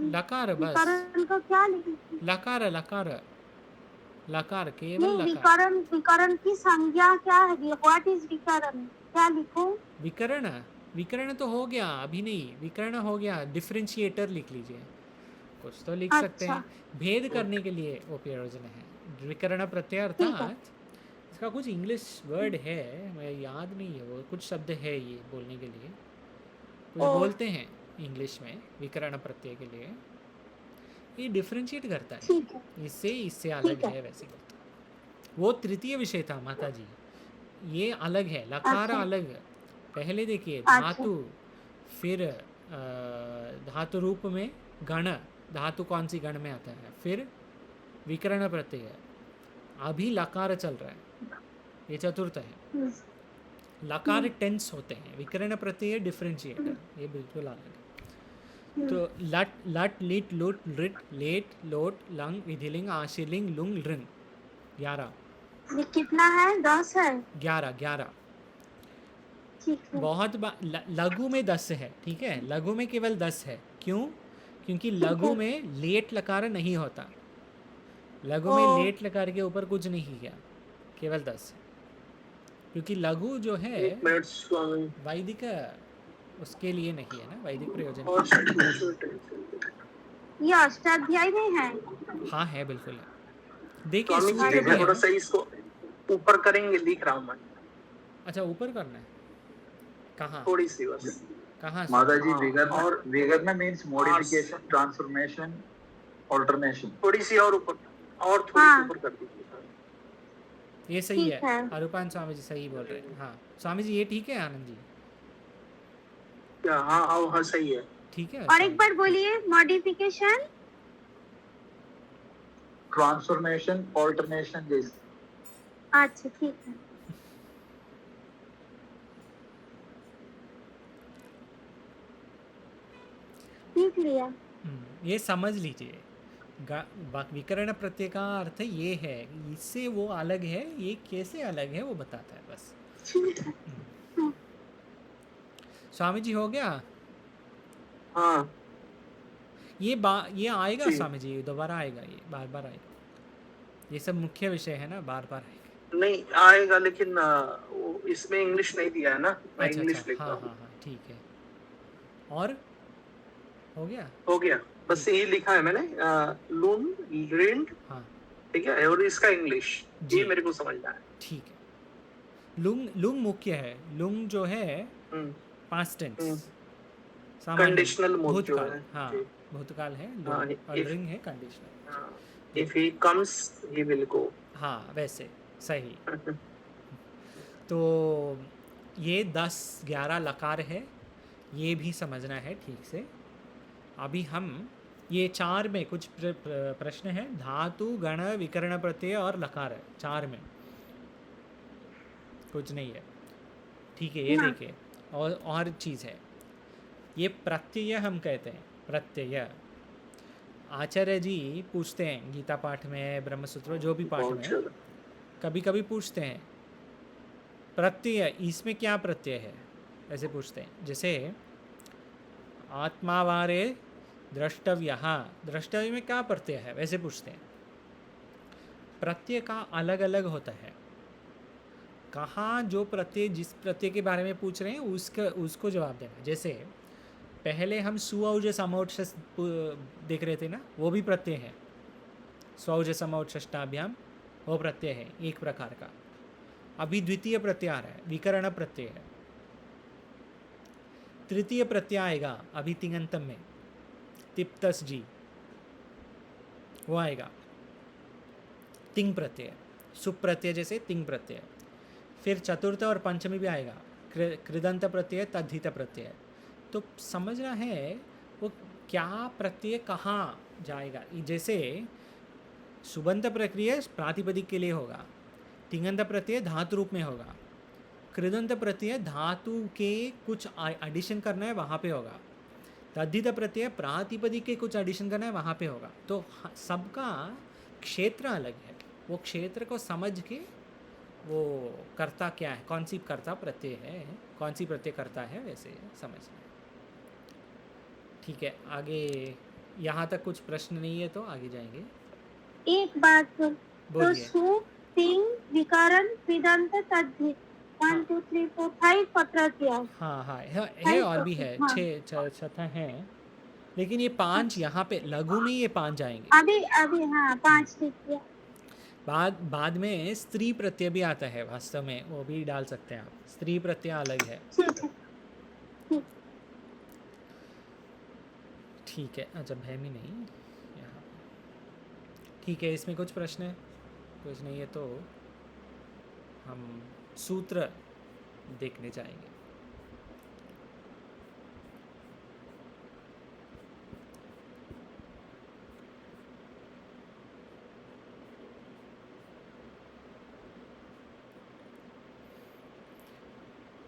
लकार, बस विकरण का क्या लिखूं? लकार, लकार, लकार, केवल नहीं, लकार। विकरण की संज्ञा क्या है? व्हाट इज विकरण, क्या लिखूं? विकर्ण, विकर्ण तो हो गया अभी नहीं, विकर्ण हो गया, डिफरेंशिएटर लिख लीजिए, कुछ तो लिख सकते अच्छा, हैं, भेद करने के लिए वो प्रयोजन है। विकर्ण प्रत्यय ठीक है। अर्थात इसका कुछ इंग्लिश वर्ड है, मैं याद नहीं है, वो कुछ शब्द है ये बोलने के लिए, कुछ ओ। बोलते हैं इंग्लिश में विकर्ण प्रत्यय के लिए, ये डिफरेंशिएट करता है, ठीक है, इससे इससे अलग ठीक है। है वैसे करता है। वो तृतीय विषय था माता जी, ये अलग है, लकार अच्छा, अलग। पहले देखिए अच्छा, धातु, फिर धातु रूप में गण, धातु कौन सी गण में आता है, फिर विकर्ण प्रत्यय, अभी लकार चल रहा है, ये चतुर्थ है। लकार टेंस होते हैं, विकर्ण प्रत्यय डिफरेंशिएटर, ये बिल्कुल अलग है। तो लट लट लिट लुट लिट लेट लोट लंग विधिलिंग आशीलिंग लुंग लृंग, 11, ये कितना है? 10 है, 11, ठीक है। बहुत लघु में 10 है, ठीक है, लघु में केवल 10 है, क्यों? क्योंकि लघु में लेट लकार नहीं होता, लघु में ओ। लेट लकार के ऊपर कुछ नहीं किया, केवल 10 है, क्योंकि लघु जो है एक मिनट स्वामी, वैदिक उसके लिए नहीं है ना, वैदिक प्रयोजन और के लिए। ये अष्टाध्यायी में है? हाँ है, बिल्कुल है, देखिए स्वामी जी सूत्र भी देखो है थोड़ा ना। सा इसको ऊपर करेंगे, लिख रहा हूँ मैं, अच्छा ऊपर करना है, कहाँ थोड़ी सी बस। कहाँ से? माता जी, हाँ, और विगर्न मीन्स मॉडिफिकेशन, ट्रांसफॉर्मेशन, ऑल्टरनेशन। थोड़ी सी और ऊपर, और थोड़ी हाँ। सी ऊपर कर दीजिए। ये सही ठीक है, है। अरूपान स्वामी जी सही बोल रहे हैं। हाँ स्वामी जी ये ठीक है, आनंद जी क्या? हाँ हाँ हाँ, सही है। ठीक है। और एक बार बोलिए, मॉडिफिकेशन, ट्रांसफॉर्मेशन, ऑल्टरनेशन जैसे। अच्छा ठीक है। सीख लिया। ये समझ लीजिए, विकर्ण प्रत्यय का अर्थ ये है, इससे वो अलग है, ये कैसे अलग है वो बताता है बस। ठीक है। स्वामी जी हो गया? हाँ ये आएगा जी। स्वामी जी, दोबारा आएगा, ये बार बार आएगा, ये सब मुख्य विषय है ना, बार बार आएगा। नहीं आएगा, लेकिन वो इसमें इंग्लिश नहीं दिया है ना, मैं अच्छा इंग्लिश अच्छा, लिख रहा हाँ हूँ। हाँ हाँ ठीक है। और हो गया? हो गया, बस यही लिखा है मैंने, लूम रिंड, हाँ ठीक है, और इसका इंग्लिश जी। ये मेरे को समझना है। ठीक है। लुंग, लुंग मुख्य है, लुंग जो है पास्ट टेंस, कंडीशनल मोड जो भूतकाल, है। हाँ जी। भूतकाल है, हाँ, लुंग, और रिंग है कंडीशनल। हाँ, if he comes he will go। हाँ वैसे सही। तो ये 10-11 लकार है, ये भी समझना है ठीक से। अभी हम ये 4 में कुछ प्रश्न है, धातु गण विकर्ण प्रत्यय और लकार है, 4 में कुछ नहीं है, ठीक है। ये देखिए, और चीज़ है, ये प्रत्यय हम कहते हैं, प्रत्यय। आचार्य जी पूछते हैं गीता पाठ में, ब्रह्मसूत्र, जो भी पाठ बहुत में ज्यादा। कभी कभी पूछते हैं प्रत्यय इसमें क्या प्रत्यय है, ऐसे पूछते हैं। जैसे आत्मावारे द्रष्टव्यः, द्रष्टव्य में क्या प्रत्यय है, वैसे पूछते हैं। प्रत्यय का अलग अलग होता है। कहाँ जो प्रत्यय, जिस प्रत्यय के बारे में पूछ रहे हैं उसको जवाब देना। जैसे पहले हम सुऔज समौच देख रहे थे ना, वो भी प्रत्यय है। स्वौज समौचष्टाभ्याम, वो प्रत्यय है एक प्रकार का। अभी द्वितीय प्रत्यय आ रहा है, विकर्ण प्रत्यय है। तृतीय प्रत्यय आएगा अभी तिङंतम में, तिप्तस जी, वो आएगा तिंग प्रत्यय, सुप प्रत्यय जैसे तिंग प्रत्यय। फिर चतुर्थ और पंचमी भी आएगा, कृदंत प्रत्यय, तद्धित प्रत्यय। तो समझना है वो क्या प्रत्यय कहाँ जाएगा। जैसे सुबंत प्रक्रिया प्रातिपदिक के लिए होगा, तिङंत प्रत्यय धातु रूप में होगा, कृदंत प्रत्यय धातु के कुछ एडिशन करना है वहाँ पे होगा, तद्धित प्रत्यय प्रातिपदिक के कुछ एडिशन करना है वहाँ पे होगा। तो सबका क्षेत्र अलग है, वो क्षेत्र को समझ के वो कर्ता क्या है, कौन सी कर्ता प्रत्यय है, कौन सी प्रत्यय करता है, वैसे समझना है। ठीक है, आगे यहाँ तक कुछ प्रश्न नहीं है तो आगे जाएंगे। एक बात तो बोलिए। सु तिंग विकरण कृदंत तद्धित 1 2 3 4 5 प्रत्यय। हाँ हाँ है और भी है, हाँ। 6 है, लेकिन ये 5 यहाँ पे लघु में ये 5 जाएंगे। अभी अभी हाँ 5 लिख दिया। बाद में स्त्री प्रत्यय भी आता है, वास्तव में वो भी डाल सकते हैं आप, स्त्री प्रत्यय अलग है। ठीक है। ठीक है, अच्छा भैमी नहीं यहाँ। ठीक है, इसमें कुछ प्रश्न है? कुछ नहीं है तो हम सूत्र देखने जाएंगे।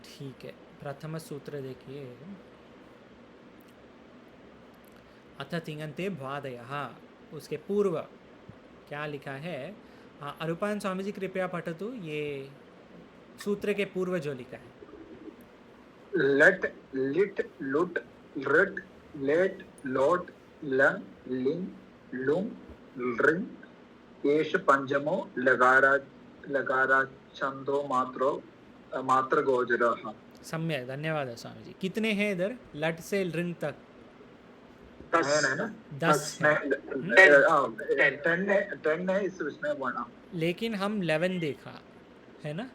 ठीक है, प्रथम सूत्र देखिए। अथ तिङन्ते भ्वादयः, उसके पूर्व क्या लिखा है? हाँ, अरूपान स्वामी जी कृपया पठतु ये सूत्र के पूर्व जो लिखा है। लेट, लिट, लुट, लृट, लेट, लोट, लं, लिंग, लुंग, लृंग, एष पंचमो लकारा छंदो मात्र गोचरः। सम्यक, धन्यवाद स्वामी जी। कितने हैं इधर लट से लृंग तक? 10 है। 10 है इसमें 1। लेकिन हम 11 देखा है ना,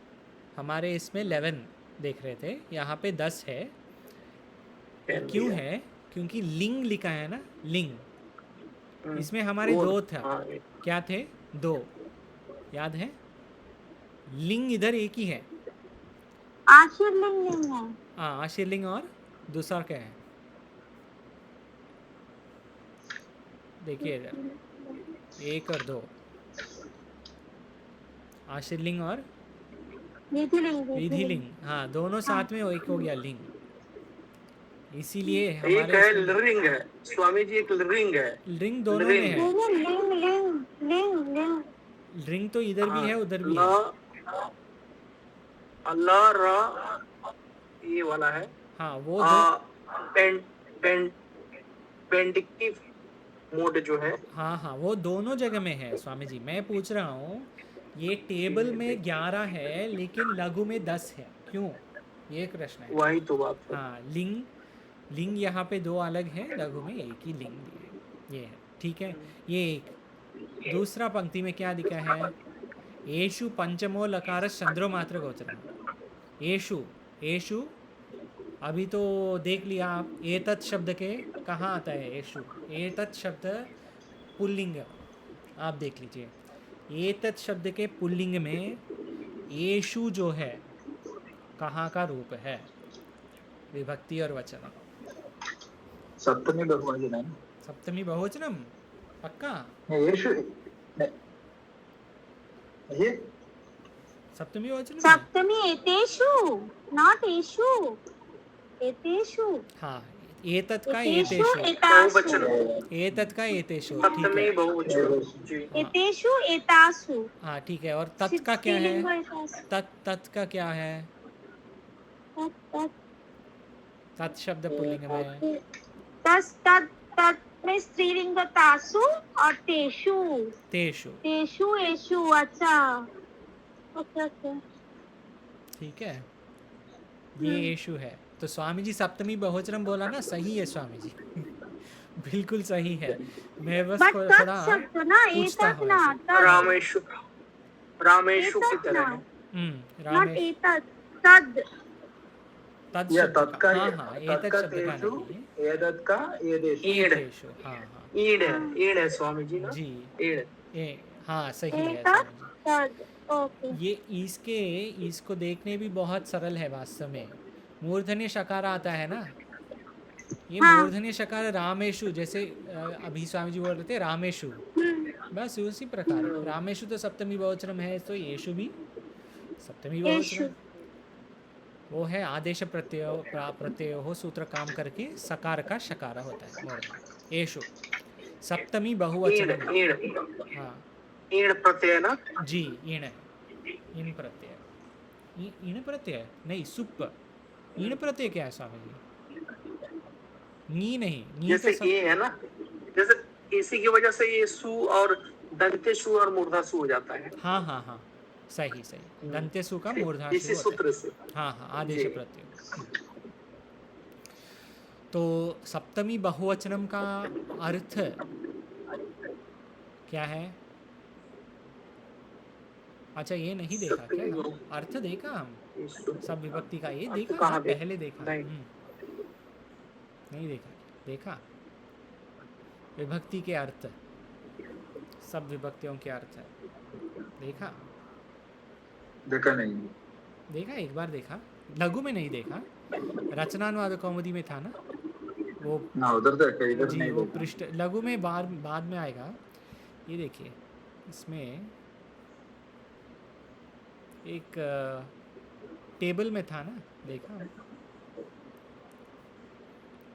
हमारे इसमें 11 देख रहे थे, यहाँ पे 10 है। क्यों है? क्योंकि लिंग लिखा है ना, लिंग। इसमें हमारे 2 था, क्या थे? 2, याद है? लिंग इधर एक ही है, आशीर्लिंग नहीं है। हाँ, आशीर्लिंग, और दूसरा क्या है? देखिए इधर 1 और 2, आशीर्लिंग और विधिलिंग। हाँ, दोनों साथ में एक हो गया लिंग। इसीलिए एक हमारे है लृंग है स्वामी जी, एक लृंग है। लिंग दोनों में है। लिंग लिंग तो इधर भी है उधर भी है। अल्लाह रा ये वाला है। हाँ, वो दो, पेंडिक्टिव मोड जो है। हाँ हाँ, वो दोनों जगह में है स्वामी जी। मैं पूछ रहा हूँ, ये टेबल में 11 है लेकिन लघु में 10 है, क्यों? ये एक प्रश्न है। वही तो बात है। हाँ, लिंग यहाँ पे 2 अलग है, लघु में एक ही लिंग है, ये है। ठीक है, ये एक। दूसरा पंक्ति में क्या दिखा है? येषु पंचमो लकार चंद्रो मात्र गोचरः। येषु अभी तो देख लिया आप, एतत् शब्द के कहाँ आता है येषु? एतत् शब्द पुल्लिंग, आप देख लीजिए। एतत् शब्द के पुल्लिंग में येषु जो है कहाँ का रूप है? विभक्ति और वचन। सप्तमी बहुवचन है। सप्तमी बहुवचनम पक्का? येषु ये सप्तमी बहुवचन। सप्तमी एतेषु, नॉट एषु, एतेषु। हाँ, एतत् का एतेषु एतेषु, एतासु बहुवचन एतत् का एतेषु, ठीक सप्तमी है। बहुवचन जी। हाँ एतेषु एतासु हाँ ठीक है। और तत् का क्या है? स्त्रीलिंग एतासु तत् का क्या है? तत् तत् तत् शब्द पुल्लिंग में है। तत् में स्त्रीलिंग तासु और तेषु तेषु, तेषु एषु। अच्छा ओके ओके। ठीक है। ये एषु है। तो स्वामी जी सप्तमी बहुवचन बोला ना, सही है स्वामी जी। बिल्कुल सही है। मैं बस बट तत् थोड़ा शब्द ना पूछता एतत् हूँ ना ऐसे। तत् रामेशु रामेशु की एतत् तरह ना है। नॉट रामेश, एतत् तद् तत् या शब्द तत्का का, हाँ हाँ, एतत् तत्का शब्द का तेषु नहीं, एतत् का एदेषु ईड एतेषु, हाँ हाँ ईड है स्वामी जी ना। जी। ईड हाँ सही है एतत् स्वामी जी। तद् ओके। ये इसको देखने भी बहुत सरल है वास्तव में। मूर्धन्य शकार आता है ना, ये हाँ मूर्धन्य शकार रामेशु, जैसे अभी स्वामी जी बोल रहे थे रामेशु, बस उसी प्रकार रामेशु तो सप्तमी बहुवचन है, तो येषु भी सप्तमी एषु बहुवचन। वो है आदेश प्रत्यय हो, सूत्र काम करके सकार का शकार होता है मूर्धन्य। येषु सप्तमी ईड बहुवचनम। ईड हाँ ईड प्रत्यय ना। जी, ईण ईण प्रत्यय, ईण प्रत्यय नहीं, सुप। ईण प्रत्यय क्या है स्वामी जी? नी नहीं, नी जैसे तो ये है ना, जैसे इसी की वजह से ये सु और दंते सु और मूर्धा सु हो जाता है। हाँ हाँ हाँ, सही सही। दंतेसु का मूर्धासु इसी होता सूत्र है। से हाँ हाँ, आदेश जी। प्रत्यय। तो सप्तमी बहुवचनम का अर्थ क्या है? अच्छा ये नहीं देखा क्या हम? अर्थ देखा हम सब विभक्ति का, ये देखा कहाँ ना, देख- पहले देखा। नहीं। नहीं देखा, देखा विभक्ति के अर्थ, सब विभक्तियों के अर्थ है, देखा? देखा नहीं। देखा, एक बार देखा, लघु में नहीं देखा, रचनानुवाद कौमुदी में था ना वो। ना उधर देखा, इधर जी नहीं वो देखा। पृष्ठ लघु में बाद में आएगा। ये देखिए, इसमें एक टेबल में था ना, देखा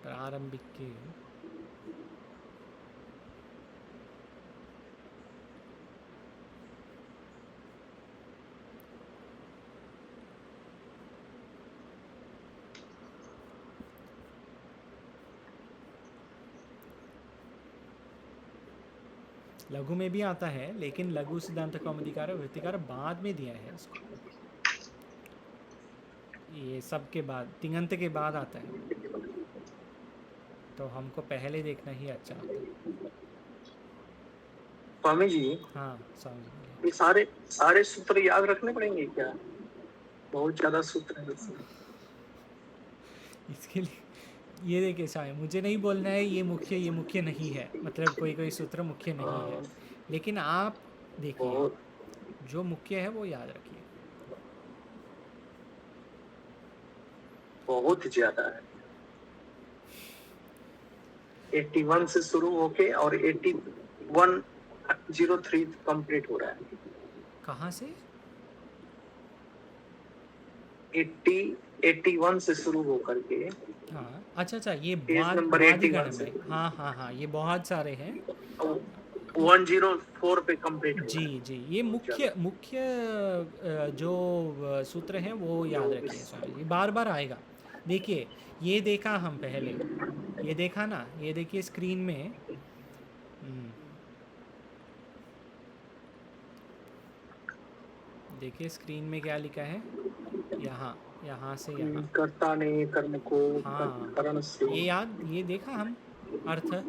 प्रारंभिक के। लघु में भी आता है, लेकिन लघु सिद्धांत कौमुदीकार वृत्तिकार बाद में दिया है इसको, ये सब के बाद, तिङंत के बाद आता है, तो हमको पहले देखना ही अच्छा होता है। स्वामी जी हाँ स्वामी जी बोलिए। ये सारे सूत्र याद रखने पड़ेंगे क्या? बहुत ज्यादा सूत्र है इसमें। इसके लिए ये देखिए स्वामी, मुझे नहीं बोलना है ये मुख्य नहीं है, मतलब कोई सूत्र मुख्य नहीं है, लेकिन आप देखिए बहुत जो मुख्य है वो याद रखिए। बहुत ज्यादा है। 81 से शुरू होके और 8103 कंप्लीट हो रहा है। कहाँ से? 81 से शुरू होकर के हाँ अच्छा, ये पेज नंबर 81 से। हाँ हाँ हाँ, ये बहुत सारे हैं। 104 पे कंप्लीट हो जी जी, ये मुख्य जो सूत्र हैं वो याद रखिए स्वामी जी, बार बार आएगा। देखिए ये देखा हम पहले, ये देखा ना, ये देखिए स्क्रीन में। देखिए स्क्रीन में क्या लिखा है, यहाँ से यहाँ। कर्ता ने कर्म को हाँ, करण से। ये याद, ये देखा हम अर्थ,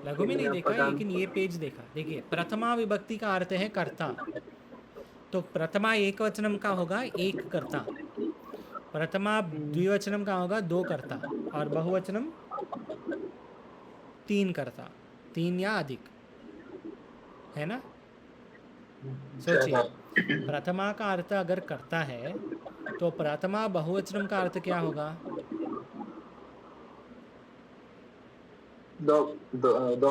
लघु में नहीं देखा, लेकिन ये पेज देखा। देखिए प्रथमा विभक्ति का अर्थ है कर्ता, तो प्रथमा एकवचनम का होगा एक कर्ता, प्रथमा द्विवचनम का होगा दो कर्ता, और बहुवचनम तीन कर्ता, तीन या अधिक, है ना? सोचिए, प्रथमा का अर्थ अगर कर्ता है तो प्रथमा बहुवचनम का अर्थ क्या होगा? दो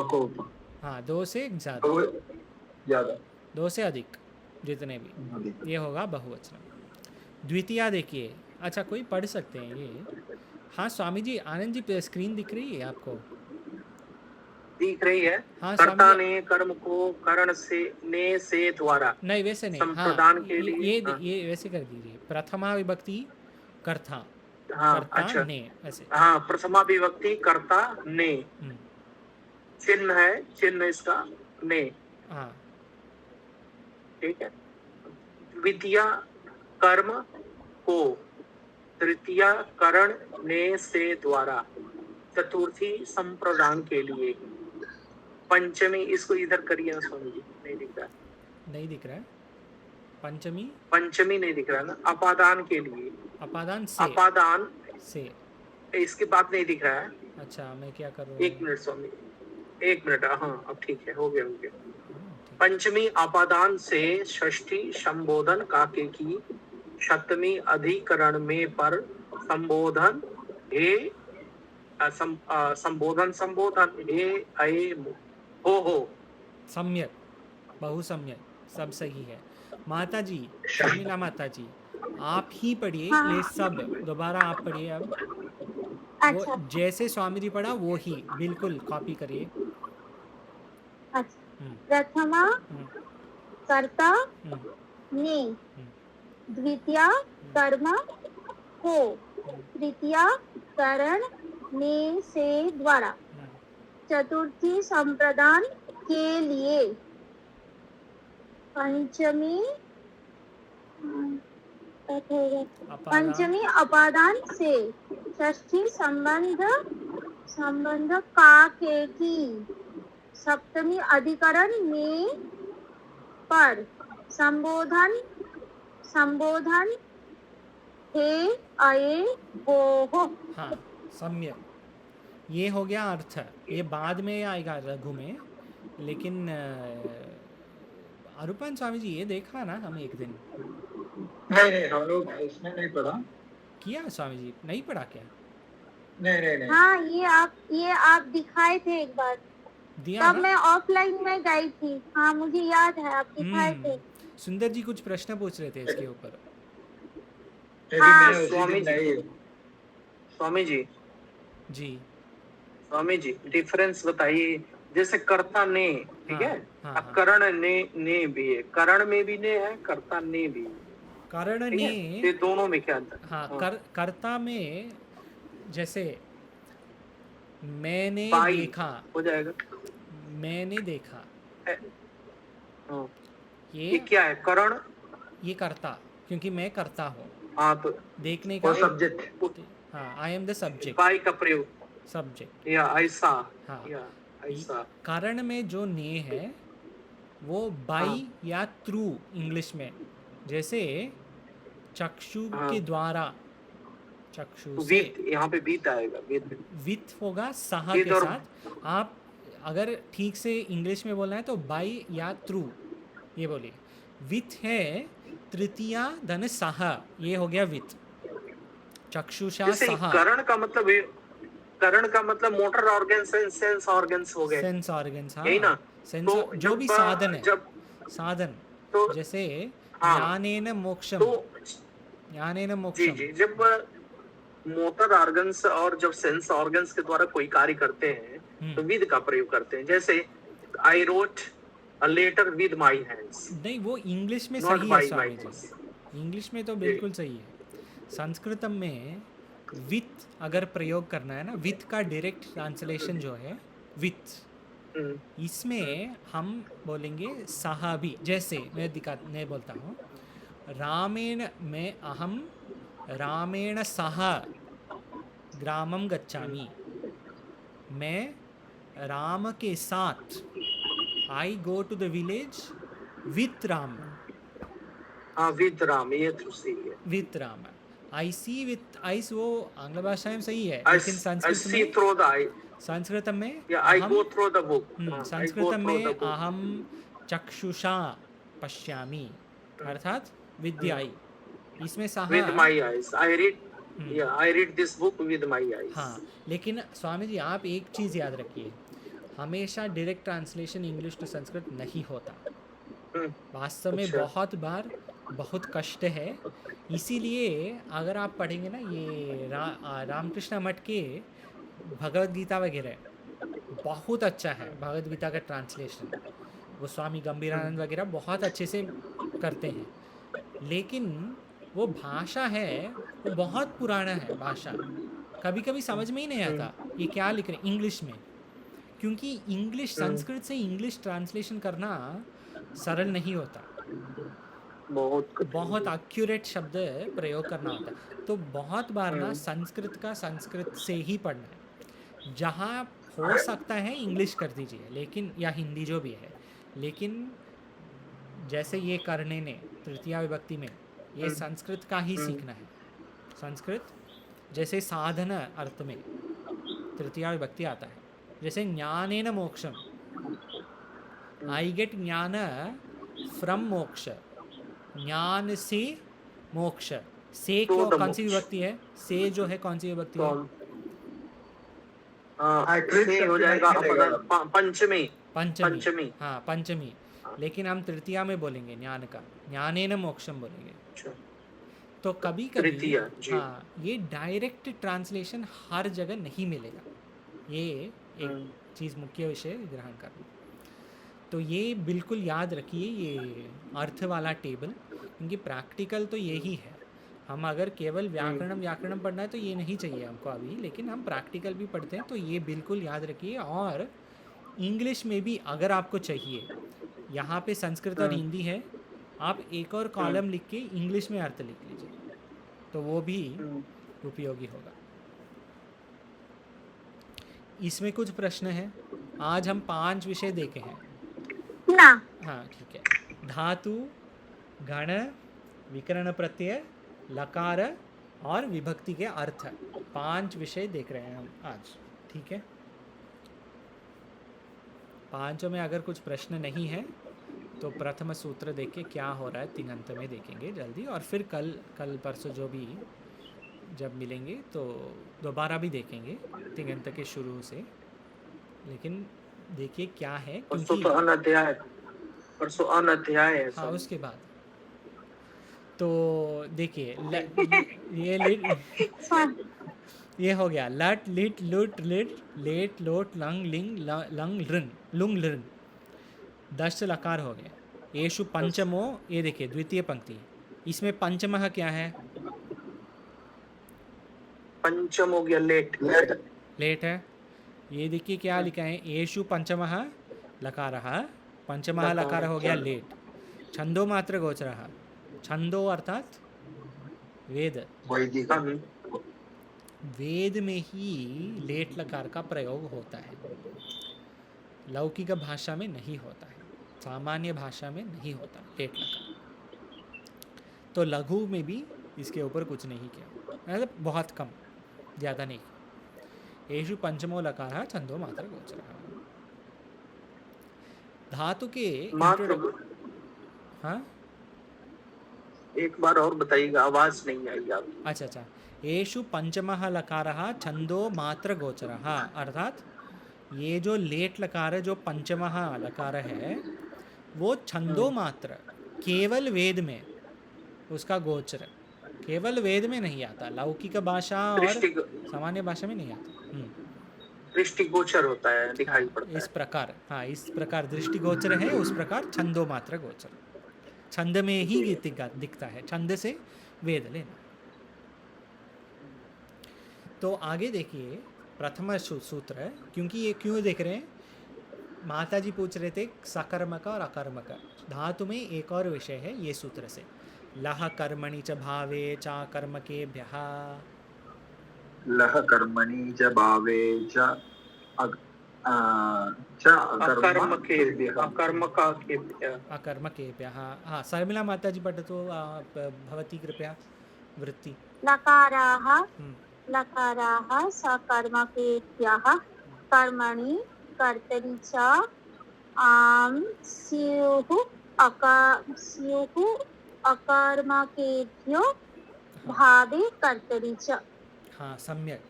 को हाँ, दो से ज़्यादा, ज्यादा, दो से अधिक, जितने भी, ये होगा बहुवचन। द्वितीया देखिए, अच्छा कोई पढ़ सकते हैं ये, हाँ स्वामी जी, आनंद जी स्क्रीन दिख रही है आपको? दिख रही है। हाँ कर्ता स्वामी जी। ने कर्म को करण से ने से द्वारा नहीं वैसे नहीं, हाँ संप्रदान के लिए ये वैसे कर दीजिए, प्रथमा विभक्ति कर्ता, हाँ कर्ता अच्छा ने, ऐसे। हाँ प्रथमा विभक्ति कर्ता ने, हम्म, चिन्ह है, चिन्ह इसका ने, हाँ ठीक है। द्वितीय कर्म को, तृतीय करण ने से द्वारा, चतुर्थी संप्रदान के लिए, पंचमी, इसको इधर करिए ना स्वामी जी, नहीं दिख रहा, नहीं दिख रहा है। पंचमी, पंचमी नहीं दिख रहा ना, अपादान के लिए, अपादान से, अपादान से। इसके बाद नहीं दिख रहा है। अच्छा मैं क्या कर रहा एक हूँ? मिनट स्वामी, एक मिनट, हाँ अब ठीक है, हो गया हो गया। हाँ, ठीक। पंचमी अपादान से षष्ठी संबोधन काके की, सप्तमी अधिकरण में पर संबोधन हे, संबोधन संबोधन हे अये हो। सम्यक, बहु सम्यक, सब सही है। माता जी, शर्मिला माता जी, आप ही पढ़िए हाँ। ये सब, दोबारा आप पढ़िए अब। अच्छा वो जैसे स्वामी जी पढ़ा वो ही बिल्कुल कॉपी करिए। अच्छा। हम्म, प्रथमा हम्म, कर्ता हम्म, ने, हम्म, द्वितीय कर्म को, तृतीय करण ने से द्वारा, हम्म। चतुर्थी संप्रदान के लिए, पंचमी पंचमी अपादान से, षष्ठी संबंध काके की, सप्तमी अधिकरण में पर संबोधन हे अये हो। हाँ सम्यक, ये हो गया अर्थ। ये बाद में आएगा रघु में, लेकिन अरूपन स्वामी जी ये देखा ना हम एक दिन? नहीं हम लोग इसमें नहीं पढ़ा। किया स्वामी जी, नहीं पढ़ा क्या? नहीं हाँ ये आप दिखाए थे एक बार, दिया तब ना? मैं ऑफलाइन में गई थी। हाँ मुझे याद है, आप दिखाए थे। सुंदर जी कुछ प्रश्न पूछ रहे थे इसके ऊपर। हाँ। स्वामी जी जी स्वामी जी डिफरेंस बताइए। जैसे कर्ता ने, ठीक है, हाँ, अब हाँ। करण ने भी है, करण में भी ने है, कर्ता ने भी है, करण ठीक ने, है? ये दोनों में क्या अंतर? हाँ कर्ता में जैसे मैंने बाई देखा, हो जाएगा। मैंने देखा, हाँ, ये ये क्या है? करण, ये करता, क्योंकि मैं करता हूँ हाँ तो देखने वो का। सब्जेक्ट। हाँ I am the subject, by का प्रयोग, सब्जेक्ट। या ऐसा, हाँ या ऐसा। कारण में जो ने है वो बाई या थ्रू इंग्लिश में, जैसे चक्षु के द्वारा, चक्षु से, वित, यहाँ पे बीत आएगा, विथ होगा सहा विथ के और- साथ। आप अगर ठीक से इंग्लिश में बोलना है तो बाई या थ्रू ये बोलिए। विथ है तृतीया धन सहा, ये हो गया विथ। चक्षुषा जैसे सहा, करण का मतलब मोटर ऑर्गन्स, सेंस ऑर्गन्स हो गए, सेंस ऑर्गन्स। हाँ यही ना? सेंस, तो जो भी साधन है, साधन, तो जैसे हाँ, यानेन मोक्षम, तो यानेन जी मोक्षम। जी, जब मोटर ऑर्गन्स और जब सेंस ऑर्गन्स के द्वारा कोई कार्य करते हैं तो विद का प्रयोग करते हैं। जैसे I wrote a letter with my hands. नहीं वो इंग्लिश में Not सही by है my स्वामी hands. जी, इंग्लिश में तो बिल्कुल सही है। संस्कृतम में विथ अगर प्रयोग करना है ना, विथ का डायरेक्ट ट्रांसलेशन जो है विथ, इसमें हम बोलेंगे सहा भी। जैसे मैं बोलता हूँ रामेण में अहम रामेण सह ग्रामम गच्छामि, मैं राम के साथ, I go to the village with Ram, हाँ विद राम, ये तो सही है। With Ram. I see with ice वो आंग्ल भाषा में सही है, I लेकिन see through the eye. Sanskrit में Yeah, I go through the book. I go Sanskrit through में the book. अहम चक्षुषा पश्यामि, अर्थात विद्याई। इसमें सहा With my eyes. I read this book with my eyes. हाँ, लेकिन स्वामी जी आप एक चीज़ याद रखिए, हमेशा direct translation English to Sanskrit नहीं होता। वास्तव में अच्छा। बहुत बार बहुत कष्ट है, इसीलिए अगर आप पढ़ेंगे ना ये रामकृष्ण मठ के भगवद गीता वगैरह, बहुत अच्छा है भगवद गीता का ट्रांसलेशन। वो स्वामी गंभीरानंद वगैरह बहुत अच्छे से करते हैं, लेकिन वो भाषा है वो बहुत पुराना है भाषा, कभी कभी समझ में ही नहीं आता ये क्या लिख रहे हैं इंग्लिश में, क्योंकि इंग्लिश संस्कृत से इंग्लिश ट्रांसलेशन करना सरल नहीं होता, बहुत एक्यूरेट शब्द प्रयोग करना होता है। तो बहुत बार ना संस्कृत का संस्कृत से ही पढ़ना है, जहाँ हो सकता है इंग्लिश कर दीजिए, लेकिन या हिंदी जो भी है, लेकिन जैसे ये करने ने तृतीया विभक्ति में ये संस्कृत का ही सीखना है। संस्कृत जैसे साधन अर्थ में तृतीया विभक्ति आता है, जैसे ज्ञानेन मोक्षम, आई गेट ज्ञान फ्रॉम मोक्ष, ज्ञान से मोक्ष, से कौन सी विभक्ति है, से जो है कौन सी विभक्ति है, हो जाएगा पंचमी। पंचमी, हाँ पंचमी, लेकिन हम तृतीया में बोलेंगे ज्ञान का, ज्ञानेन मोक्षम बोलेंगे। तो कभी कभी हाँ ये डायरेक्ट ट्रांसलेशन हर जगह नहीं मिलेगा, ये एक चीज़ मुख्य विषय ग्रहण करना। तो ये बिल्कुल याद रखिए ये अर्थ वाला टेबल, क्योंकि प्रैक्टिकल तो यही है। हम अगर केवल व्याकरण पढ़ना है तो ये नहीं चाहिए हमको अभी, लेकिन हम प्रैक्टिकल भी पढ़ते हैं, तो ये बिल्कुल याद रखिए। और इंग्लिश में भी अगर आपको चाहिए, यहाँ पे संस्कृत और हिंदी है, आप एक और कॉलम लिख के इंग्लिश में अर्थ लिख लीजिए, तो वो भी उपयोगी होगा। इसमें कुछ प्रश्न है? आज हम 5 विषय देखे हैं ना। हाँ ठीक है। धातु, गण, विकरण प्रत्यय, लकार और विभक्ति के अर्थ, 5 विषय देख रहे हैं हम आज, ठीक है। 5 में अगर कुछ प्रश्न नहीं है तो प्रथम सूत्र देख के क्या हो रहा है तिङन्त में देखेंगे जल्दी, और फिर कल परसों जो भी जब मिलेंगे तो दोबारा भी देखेंगे तिङन्त के शुरू से। लेकिन देखिए क्या है, परसों तो अनध्याय है। हाँ उसके बाद तो देखिए ये हो गया लट लिट लुट लिट लेट लोट लंग लिंग लंग लृंग लुंग लृंग, 10 लकार हो गए। येषु पंचमो, ये देखिए द्वितीय पंक्ति, इसमें पंचमः क्या है? पंचम हो गया लेट है। ये देखिए क्या लिखा है, येषु पंचमः लकारः, पंचमः लकार हो गया लेट। छंदो मात्र गोचरः, छंदो अर्थात वेद, वेद में ही लेट लकार का प्रयोग होता है, लौकिक भाषा में नहीं होता है, सामान्य भाषा में नहीं होता लेट लकार। तो लघु में भी इसके ऊपर कुछ नहीं किया, मतलब बहुत कम, ज़्यादा नहीं। येषु पंचमो लकारः छंदो मात्र गोचरः। धातु के हाँ एक बार और बताइएगा, आवाज नहीं आई आप। अच्छा, येषु पंचमः लकारः छंदो मात्र गोचरः, अर्थात ये जो लेट लकार है, जो पंचमः लकार है, वो छंदो मात्र, केवल वेद में उसका गोचर, केवल वेद में नहीं आता, लौकिक भाषा और सामान्य भाषा में नहीं आता, दृष्टिगोचर होता है, दिखाई पड़ता है। इस प्रकार, हाँ इस प्रकार दृष्टिगोचर है, उस प्रकार छंदो मात्र गोचर, छंद में ही दिखता है, छंद से वेद लेना। तो आगे देखिए प्रथम सूत्र है, क्योंकि ये क्यों देख रहे हैं, माता जी पूछ रहे थे सकर्मक और अकर्मक, धातु में एक और विषय है ये सूत्र से, लह कर्मणि च भावे च कर्मकेभ्यः, लह कर्मणि च भावे च अकर्मकेभ्यः। हाँ शर्मिला माता जी पठतु भवती कृपया वृत्ति। लकाराः सकर्मकेभ्यः कर्मणि कर्तरि च स्युः अकर्मकेभ्यो भावे कर्तरि च। हाँ सम्यक।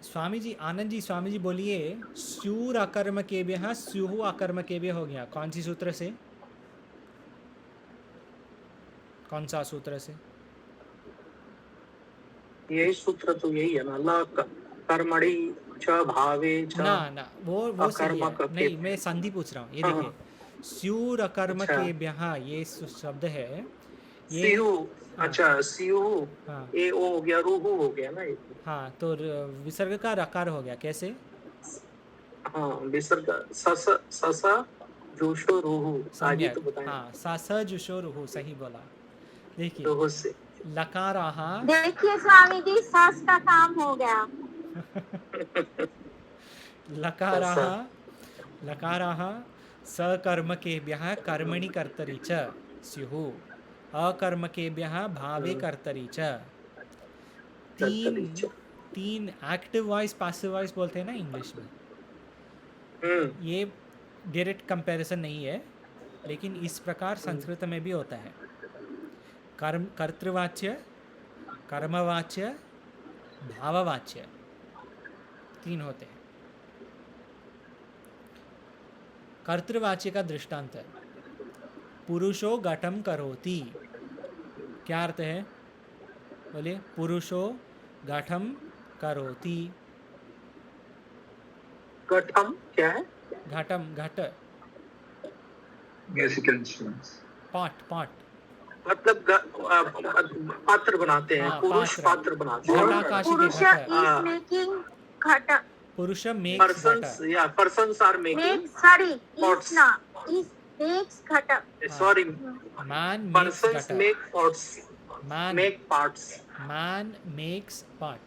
स्वामी जी, आनंद जी, स्वामी जी बोलिए, स्यूर अकर्मकेभ्यः, स्युः अकर्मकेभ्यः हो गया, कौन सी सूत्र से? कौन सा सूत्र से? यही सूत्र तो यही है ना, ल कर्मणि च भावे च ना ना, वो सही है, अकर्मक के। नहीं मैं संधि पूछ रहा हूँ। ये हाँ देखिए, हाँ, स्यूर अकर्म अच्छा के ब्याह, ये शब्द है ये। सियु, हाँ अच्छा सियु, हाँ ए ओ हो गया, रूहु हो गया ना ये। हाँ, तो विसर्ग का रकार हो गया कैसे? हाँ विसर्ग, सस सस जोशो रूहु, आज ही सम्यक, तो बताया हाँ, सा स जुशो रुहु, सही बोला। देखिए, रूहु से। लकाराह, देखिए स्वामी जी, सस का काम हो गया। लकाराह, सस, लकाराः सकर्मकेभ्यः कर्मणि कर्तरि च स्युः, अकर्मकेभ्यः भावे कर्तरि च। तीन कर्तरी। तीन एक्टिव वॉइस पैसिव वॉइस बोलते हैं ना इंग्लिश में। हम्म ये डायरेक्ट कंपैरिजन नहीं है, लेकिन इस प्रकार हम्म, संस्कृत में भी होता है। कर्म, कर्तृवाच्य, कर्मवाच्य, भाववाच्य, तीन होते हैं। कर्तृवाच्य का दृष्टांत है, पुरुषो घटम करोति। क्या अर्थ है? बोलिए, पुरुषो घटम करोति। घटम क्या है? घटम, घट, म्यूजिकल इंस्ट्रूमेंट्स। पाट, पाट, मतलब पात्र बनाते हैं, हाँ पुरुष पात्र, पात्र बनाते हैं। घटाकाशी के पुरुष घट, इज मेकिंग घट, पुरुष मेक्स घट, पर्सन्स या persons are making make sorry pots. Is ना, इज मेक्स घट। सॉरी, मैन मेक्स पर्सन्स घट, make pots, man, make parts. Man makes pot,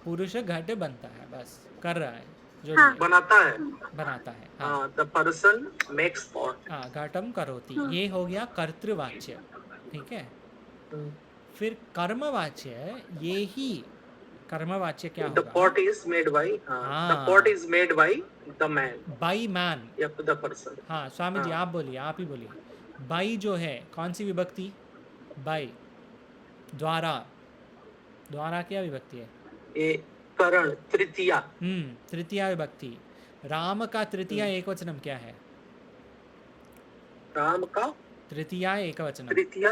पुरुष घट बनता है, बस कर रहा है जो हाँ। भी है, बनाता है, बनाता है। हाँ हाँ, द पर्सन मेक्स पॉट। हाँ, घटम करोति, ये हो गया कर्तृवाच्य। ठीक है, फिर कर्मवाच्य, ये ही कर्मवाच्य क्या द होगा? Pot is made by, the हाँ, pot is made by the man by man. या द पर्सन। हाँ स्वामी जी, हाँ। आप बोलिए, आप ही बोलिए। बाई जो है, कौन सी विभक्ति? बाई, द्वारा, द्वारा क्या विभक्ति है? ये करण तृतीया, तृतीया विभक्ति। राम का तृतीया एकवचनम क्या है? राम का तृतीया एकवचनम। तृतीया,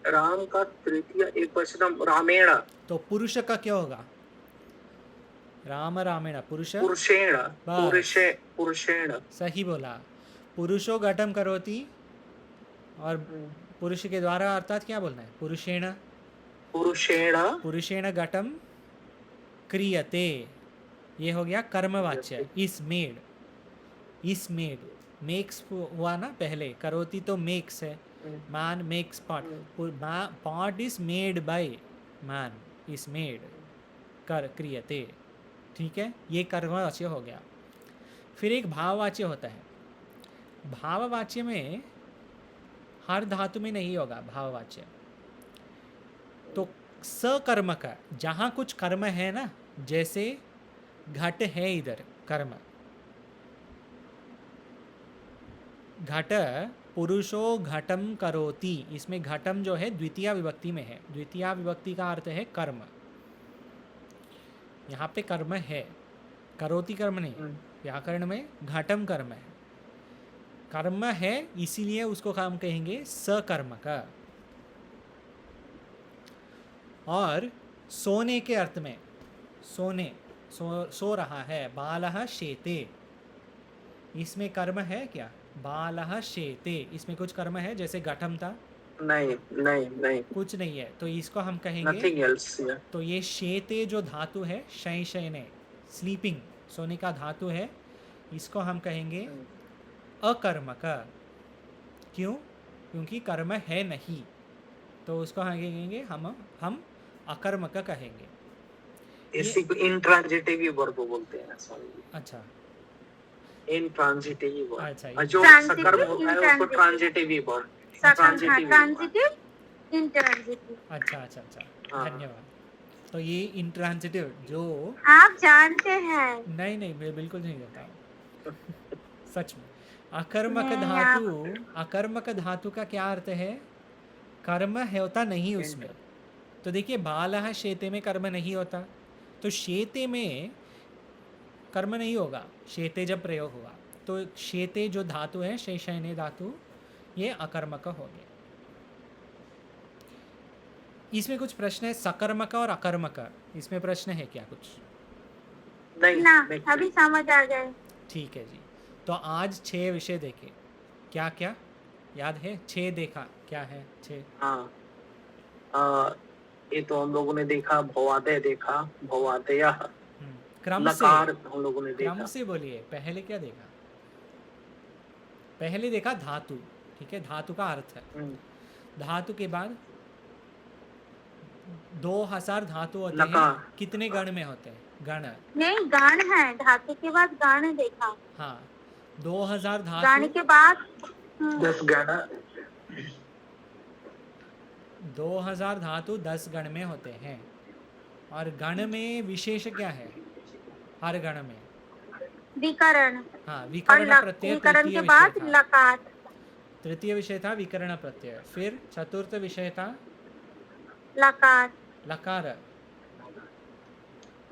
राम का तृतीया एक वचनम रामेण, तो पुरुष का क्या होगा? राम रामेण, पुरुष, पुरुषेण, बस पुरुषेण। सही बोला। पुरुषो घटम करोति, और पुरुष के द्वारा अर्थात क्या बोलना है? पुरुषेण, पुरुषेण, पुरुषेण घटम क्रियते, ये हो गया कर्मवाच्य। इस मेड, इस मेड, मेक्स हुआ ना पहले, करोति तो मेक्स है, man makes pot, pot is made by man, is made, कर क्रियते। ठीक है, ये कर्मवाच्य हो गया। फिर एक भाववाच्य होता है। भाववाच्य में हर धातु में नहीं होगा भाववाच्य, तो सकर्म का, जहाँ कुछ कर्म है ना, जैसे घट है इधर कर्म, घट, पुरुषो घटम करोति, इसमें घटम जो है द्वितीय विभक्ति में है। द्वितीय विभक्ति का अर्थ है कर्म। यहाँ पे कर्म है, करोति कर्म नहीं, व्याकरण में घटम कर्म है, कर्म है, इसीलिए उसको हम कहेंगे सकर्म का। और सोने के अर्थ में, सोने, सो रहा है, बालः शेते, इसमें कर्म है क्या? बालः शेते, इसमें कुछ कर्म है, जैसे घटम था, नहीं नहीं नहीं, कुछ नहीं है, तो इसको हम कहेंगे, नथिंग एल्स। तो ये शेते जो धातु है, शय शयने, स्लीपिंग, सोने का धातु है, इसको हम कहेंगे अकर्मक। क्यों? क्योंकि कर्म है नहीं, तो उसको हम कहेंगे, हम अकर्मक कहेंगे। इसी को इंट्रांजिटिव वर्ब बोलते हैं स्वामी जी। अच्छा इंट्रांजिटिव वर्ब, अच्छा, जो सकर्म होता है उसको ट्रांजिटिव वर्ब, ट्रांजिटिव, इंट्रांजिटिव। अच्छा अच्छा अच्छा, हाँ। धन्यवाद। तो ये इंट्रांजिटिव जो, आप जानते हैं। नहीं नहीं, मैं बिल्कुल नहीं जानता हूँ, सच में। अकर्मक नहीं, धातु, अकर्मक धातु का क्या अर्थ है? कर्म है होता नहीं उसमें। तो देखिए, बालः शेते में कर्म नहीं होता, तो शेते में कर्म नहीं होगा, शेते जब प्रयोग हुआ, तो शेते जो धातु है, शेषयने धातु, ये अकर्मक हो गया। इसमें कुछ प्रश्न है सकर्मक और अकर्मक, इसमें प्रश्न है क्या कुछ? नहीं ना नहीं। अभी समझ आ गए। ठीक है जी। तो आज 6 विषय देखे, क्या क्या याद है? 6 देखा, क्या है 6? हाँ ये तो हम लोगों ने देखा, भवादय देखा, भवादय, क्रम से, लकार हम लोगों ने क्रम देखा। से बोलिए। पहले क्या देखा? पहले देखा धातु, ठीक है, धातु का अर्थ है। धातु के बाद 2000 धातु होते हैं, लकार। कितने गण में होते हैं? गण, नहीं गान है, धातु के बाद गान देखा। हाँ 2000 गान धातु, के बाद 10 गण। 2000 धातु 10 गण में होते हैं। और गण में विशेष क्या है? हर गण में विकरण, हाँ और विकर्ण प्रत्यय विकरण तृतीय के विषय बाद था। लकार, तृतीय विषय था विकर्ण प्रत्यय। फिर चतुर्थ विषय था लकार। लकार।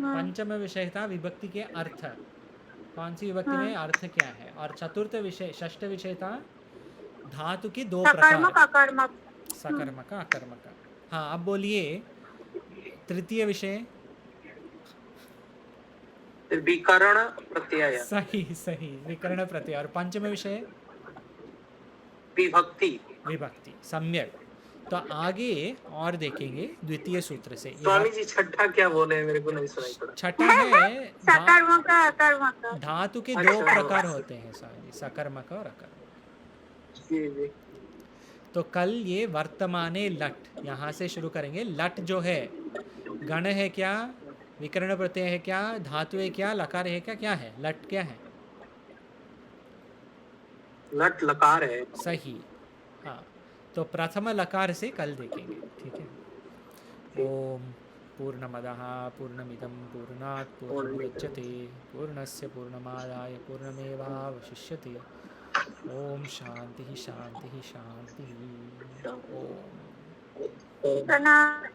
पंचम विषय था विभक्ति के अर्थ, कौन सी विभक्ति में अर्थ क्या है। और चतुर्थ विषय, षष्ठ विषय था धातु के 2 सकर्मक प्रकार, अकर्मक। सकर्मक अकर्मक। हाँ अब बोलिए तृतीय विषय। विकरण प्रत्यय, सही सही, विकर्ण प्रत्यय। और पंचम विषय विभक्ति। विभक्ति, सम्यक। तो आगे और देखेंगे द्वितीय सूत्र से। स्वामी जी छठा क्या बोले हैं, मेरे को नहीं सुनाई पड़ा। छठा है सकर्मक अकर्मक। धातु के अच्छा, 2 प्रकार होते हैं स्वामी जी, सकर्मक और अकर्मक। जी जी। तो कल ये वर्तमाने लट, यहाँ से शुरू करेंगे। लट जो है गण है क्या, विकर्ण प्रत्यय है क्या, धातु है क्या, लकार है क्या, क्या है? लट क्या है? लट लकार है। सही, हाँ। तो प्रथम लकार से कल देखेंगे, ठीक है। ओम पूर्णमदः पूर्णमिदं पूर्णात् पूर्णमुदच्यते पूर्णस्य पूर्णमादाय पूर्णमेवावशिष्यते। ओम शांति शांति शांति। ओम प्रणाम।